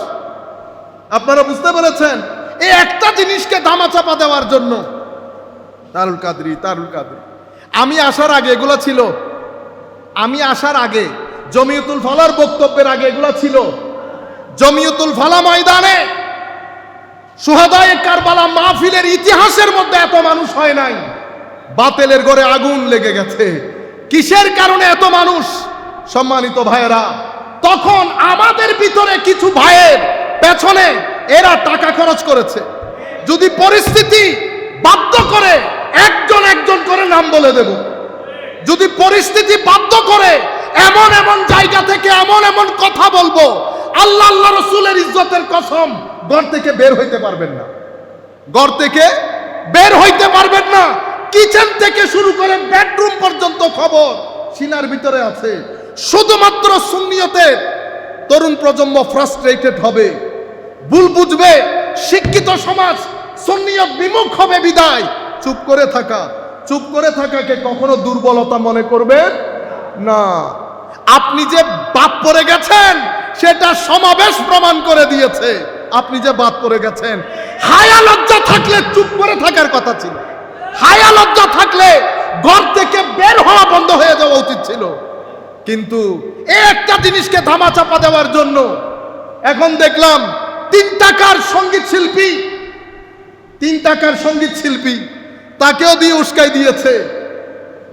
আপনারা বুঝতে পেরেছেন? এই একটা জিনিসকে ধামাচাপা দেওয়ার জন্য তারুল কাদরি। আমি আসার আগে এগুলো ছিল, আমি আসার আগে জমিয়তুল ফালার বক্তব্যের আগে এগুলো ছিল। জমিয়তুল ফালা ময়দানে শুহাদায়ে কারবালা মাহফিলের ইতিহাসের মধ্যে এত মানুষ হয় নাই। বাতিলের ঘরে আগুন লেগে গেছে। কিসের কারণে এত মানুষ? সম্মানিত ভাইয়েরা, তখন আমাদের ভিতরে কিছু ভাইয়ের পেছনে এরা টাকা খরচ করেছে। যদি পরিস্থিতি বাধ্য করে একজন করে নাম বলে দেব, যদি পরিস্থিতি বাধ্য করে এমন এমন জায়গা থেকে এমন কথা বলবো, আল্লাহ রাসূলের ইজ্জতের কসম, ঘর থেকে বের হইতে পারবেন না। ঘর থেকে বের হইতে পারবেন না। কিচেন থেকে শুরু করে বেডরুম পর্যন্ত খবর সিনার ভিতরে আছে। শুধুমাত্র সুন্নিয়তের তরুণ প্রজন্ম ফ্রাস্ট্রেটেড হবে, ভুল বুঝবে, শিক্ষিত সমাজ সুন্নিয়ত বিমুখ হবে বিদায় চুপ করে থাকাকে কখনো দুর্বলতা মনে করবেন না। আপনি যে বাদ পড়ে গেছেন সেটা সমাবেশ প্রমাণ করে দিয়েছে। আপনি যে বাদ পড়ে গেছেন, হায়া লজ্জা থাকলে চুপ করে থাকার কথা ছিল। হায়া লজ্জা থাকলে ঘর থেকে বের হওয়া বন্ধ হয়ে যাওয়া উচিত ছিল। কিন্তু একটা জিনিসকে ধামাচাপা দেওয়ার জন্য এখন দেখলাম 3 টাকার সঙ্গীত শিল্পী তাকেও দিয়ে উস্কাই দিয়েছে।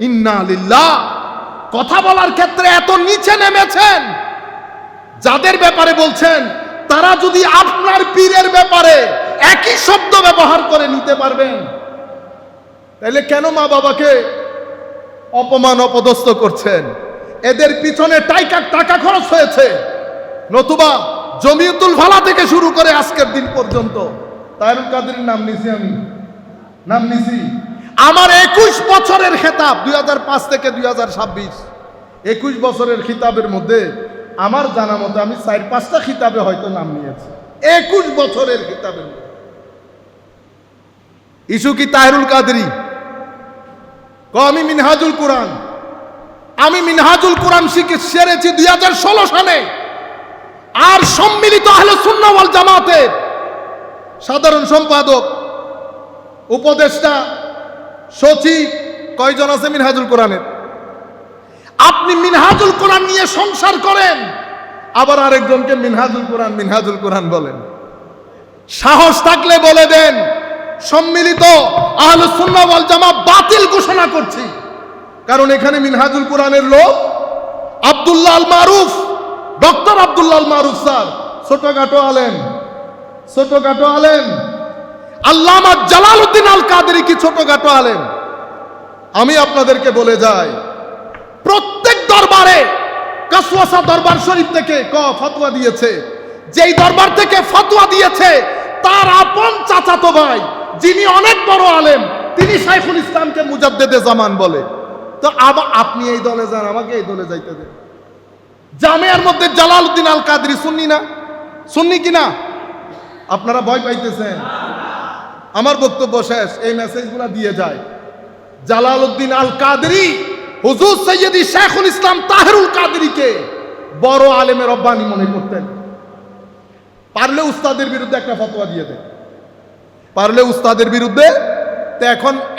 ইন্না লিল্লাহ। কথা বলার ক্ষেত্রে এত নিচে নেমেছেন, যাদের ব্যাপারে বলছেন তারা যদি আপনার পীরের ব্যাপারে একই শব্দ ব্যবহার করে নিতে পারবেন, তাহলে কেন মা বাবাকে অপমান অপদস্থ করছেন? এদের পিছনে টাকা খরচ হয়েছে। নতুবা জমিয়তুল ফালা থেকে শুরু করে আজকের দিন পর্যন্ত তারুল কাদরির নাম নিছি। আমার 21 বছরের খেতাব, 2005 থেকে 2026, 21 বছরের খিতাবের মধ্যে আমার জানা মতো আমি 4-5টা খিতাবে হয়তো নাম নিয়েছি। 21 বছরের খিতাবের মধ্যে ইস্যু কি তাহরুল কাদরি? আমি মিনহাজুল কোরআন শিখে সেরেছি 2016 সালে। আর সম্মিলিত আহলে সুন্নাহ ওয়াল জামাতের সাধারণ সম্পাদক, উপদেষ্টা, সচিব কয়জন আছে মিনহাজুল কোরআনের? আপনি মিনহাজুল কোরআন নিয়ে সংসার করেন, আবার আরেকজনকে মিনহাজুল কোরআন বলেন। সাহস থাকলে বলে দেন সম্মিলিত আহলে সুন্নাহ ওয়াল জামাত বাতিল ঘোষণা করছি। কারণ এখানে মিনহাজুল কোরআনের লোক আব্দুল্লাহ আল মারুফ, ডক্টর আব্দুল্লাহ আল মারুফ স্যার ছোটখাটো আলেম। আল্লামা জালালউদ্দিন আল কাদেরী কি ছোটখাটো আলেম? আমি আপনাদেরকে বলে যাই, প্রত্যেক দরবারে কাসওয়াসা দরবার শরীফ থেকে ফতোয়া দিয়েছে। যেই দরবার থেকে ফতোয়া দিয়েছে তার আপন চাচাতো ভাই যিনি অনেক বড় আলেম, তিনি শাইখুল ইসলামকে মুজাদ্দেদে জামান বলে। তো আপনি এই দলে যান, আমাকে এই দলে যাইতে দেন। জামিয়ার মধ্যে জালালউদ্দিন আল কাদেরী সুন্নি কিনা? আপনারা ভয় পাইতেছেন? আমার বক্তব্য শেষ, এই মেসেজগুলো দিয়ে যায়। জালালউদ্দিন আল কাদেরী হুজুর সৈয়দি শাইখুল ইসলাম তাহেরুল কাদেরীকে বড় আলেমের রব্বানি মনে করতেন। পারলে উস্তাদের বিরুদ্ধে একটা ফতোয়া দিয়ে দেন, পারলে উস্তাদের বিরুদ্ধে। তো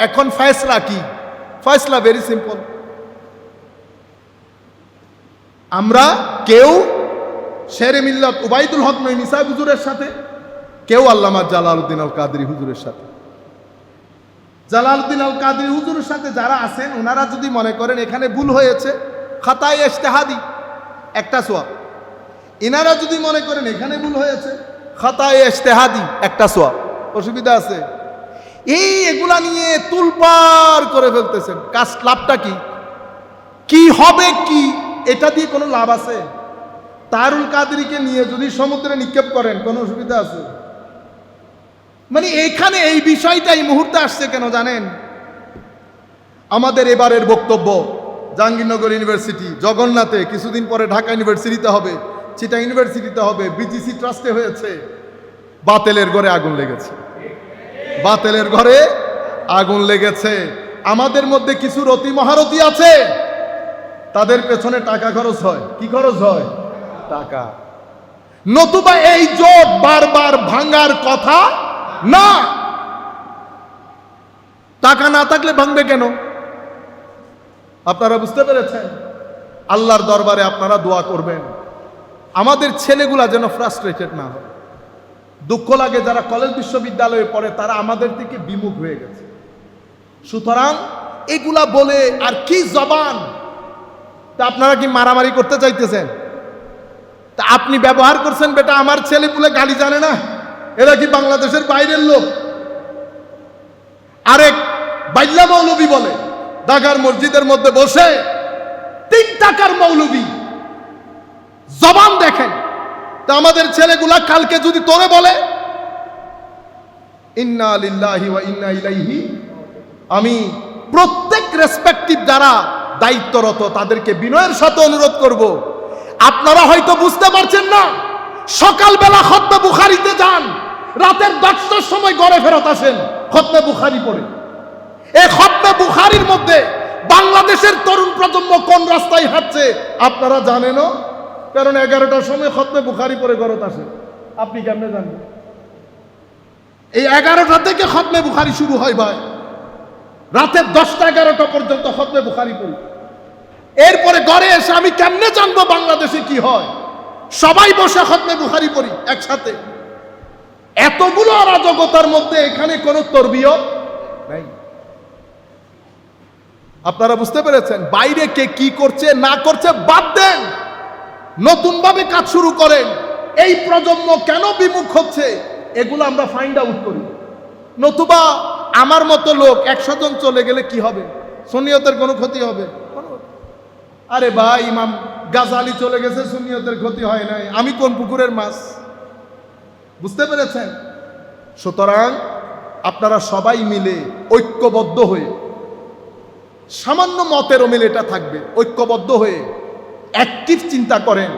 এখন ফয়সলা কি? ফয়সলা ভেরি সিম্পল। আমরা কেউ শেরে মিল্লাত উবাইদুল হক নঈমী সাহেব হুজুরের সাথে, কেউ আল্লামা জালালউদ্দিন আল কাদেরী হুজুরের সাথে। জালালউদ্দিন আল কাদরি হুজুরের সাথে যারা আছেন ওনারা যদি মনে করেন এখানে ভুল হয়েছে, খাতায় ইজতিহাদি একটা সওয়াব। এনারা যদি মনে করেন এখানে ভুল হয়েছে, খাতায় ইজতিহাদি একটা সওয়াব। অসুবিধা আছে? এগুলা নিয়ে তুলপার করে ফেলতেছেন। কাজ লাভটা কি? কি হবে কি? এটা দিয়ে কোনো লাভ আছে? তারুল কাদরিকে নিয়ে যদি সমুদ্রে নিক্ষেপ করেন কোনো অসুবিধা আছে? মানে এখানে এই বিষয়টা এই মুহূর্তে আসছে কেন জানেন? আমাদের এবারের বক্তব্য জাহাঙ্গীরনগর ইউনিভার্সিটি, জগন্নাথে, কিছুদিন পরে ঢাকা ইউনিভার্সিটিতে হবে, চিটা ইউনিভার্সিটিতে হবে, বিজিসি ট্রাস্টে হয়েছে। বাতেলের ঘরে আগুন লেগেছে, বাতেলের ঘরে আগুন লেগেছে। আমাদের মধ্যে কিছু রতি মহারথী আছে, তাদের পেছনে টাকা খরচ হয়। কি খরচ হয়? টাকা। নতুবা এই জোট বারবার ভাঙার কথা না। টাকা না থাকলে ভাঙবে কেন? আপনারা বুঝতে পেরেছেন? আল্লাহর দরবারে আপনারা দোয়া করবেন আমাদের ছেলেগুলা যেন ফ্রাস্ট্রেটেড না হয়। দুঃখ লাগে যারা কলেজ বিশ্ববিদ্যালয়ে পড়ে তারা আমাদের থেকে বিমুখ হয়ে গেছে। সুতরাং এগুলা বলে আর কি জবান? তা আপনারা কি মারামারি করতে চাইতেছেন? তা আপনি ব্যবহার করছেন, বেটা আমার ছেলে পুলে গালি জানে না, এরা কি বাংলাদেশের বাইরের লোক? আরেক বাইল্লা মৌলবী বলে ঢাকার মসজিদের মধ্যে বসে 3 টাকার মৌলবী, জবান দেখেন। তা আমাদের ছেলেগুলা কালকে যদি তোরে বলে ইন্না লিল্লাহি ওয়া ইন্না ইলাইহি, আমি প্রত্যেক রেসপেক্টিভ যারা দায়িত্বরত তাদেরকে বিনয়ের সাথে অনুরোধ করব, আপনারা হয়তো বুঝতে পারছেন না, সকালবেলা খতমে বুখারীতে যান, রাতের 10টার সময় ঘরে ফেরত আসেন খতমে বুখারী পড়ে। এই খতমে বুখারীর মধ্যে বাংলাদেশের তরুণ প্রজন্ম কোন রাস্তায় হাঁটছে আপনারা জানেনও, কারণ 11টার সময় খতমে বুখারী পড়ে ঘরত আসে। আপনি কেমনে জানবেন? এই 11টা থেকে খতমে বুখারী শুরু হয় ভাই, রাতের 10টা 11টা পর্যন্ত খতমে বুখারী পড়ি। এরপরে ঘরে এসে আমি কেমনে জানবো বাংলাদেশে কি হয়? সবাই বসে খতমে বুখারী পড়ি একসাথে। এতগুলো অরাজকতার মধ্যে এখানে কোনো তরবিয়ত নাই। আপনারা বুঝতে পেরেছেন? বাইরে কে কি করছে না করছে বাদ দেন, নতুন ভাবে কাজ শুরু করেন। এই প্রজন্ম কেন বিমুখ হচ্ছে এগুলো আমরা ফাইন্ড আউট করি। নতুবা আমার মতো লোক 100 জন চলে গেলে কি হবে? সুন্নিয়তের কোনো ক্ষতি হবে? আরে ভাই, ইমাম গাজালি চলে গেছে, সুন্নিয়তের ক্ষতি হয় নাই, আমি কোন পুকুরের মাছ? বুঝতে পেরেছেন? সুতরাং আপনারা সবাই মিলে ঐক্যবদ্ধ হয়ে, সামান্য মতেরও মিলে এটা থাকবে, ঐক্যবদ্ধ হয়ে অ্যাক্টিভ চিন্তা করেন।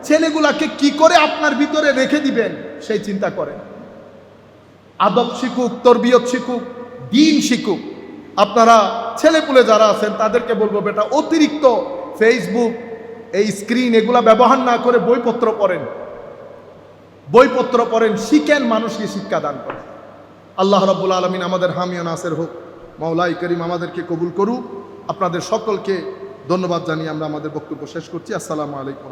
ছেলেগুলাকে কি করে আপনার ভিতরে রেখে দিবেন সেই চিন্তা করেন। আদব শিখুক, তরবিয়ত শিখুক, দিন শিখুক। আপনারা ছেলেপুলে যারা আছেন তাদেরকে বলবো, বেটা অতিরিক্ত ফেসবুক, এই স্ক্রিন এগুলা ব্যবহার না করে বইপত্র পড়েন, বইপত্র পড়েন, শিখেন, মানুষকে শিক্ষা দান করেন। আল্লাহ রাব্বুল আলামিন আমাদের হামি ও নাসির হোক। মাওলাই করিম আমাদেরকে কবুল করুক। আপনাদের সকলকে ধন্যবাদ জানিয়ে আমরা আমাদের বক্তব্য শেষ করছি। আসসালামু আলাইকুম।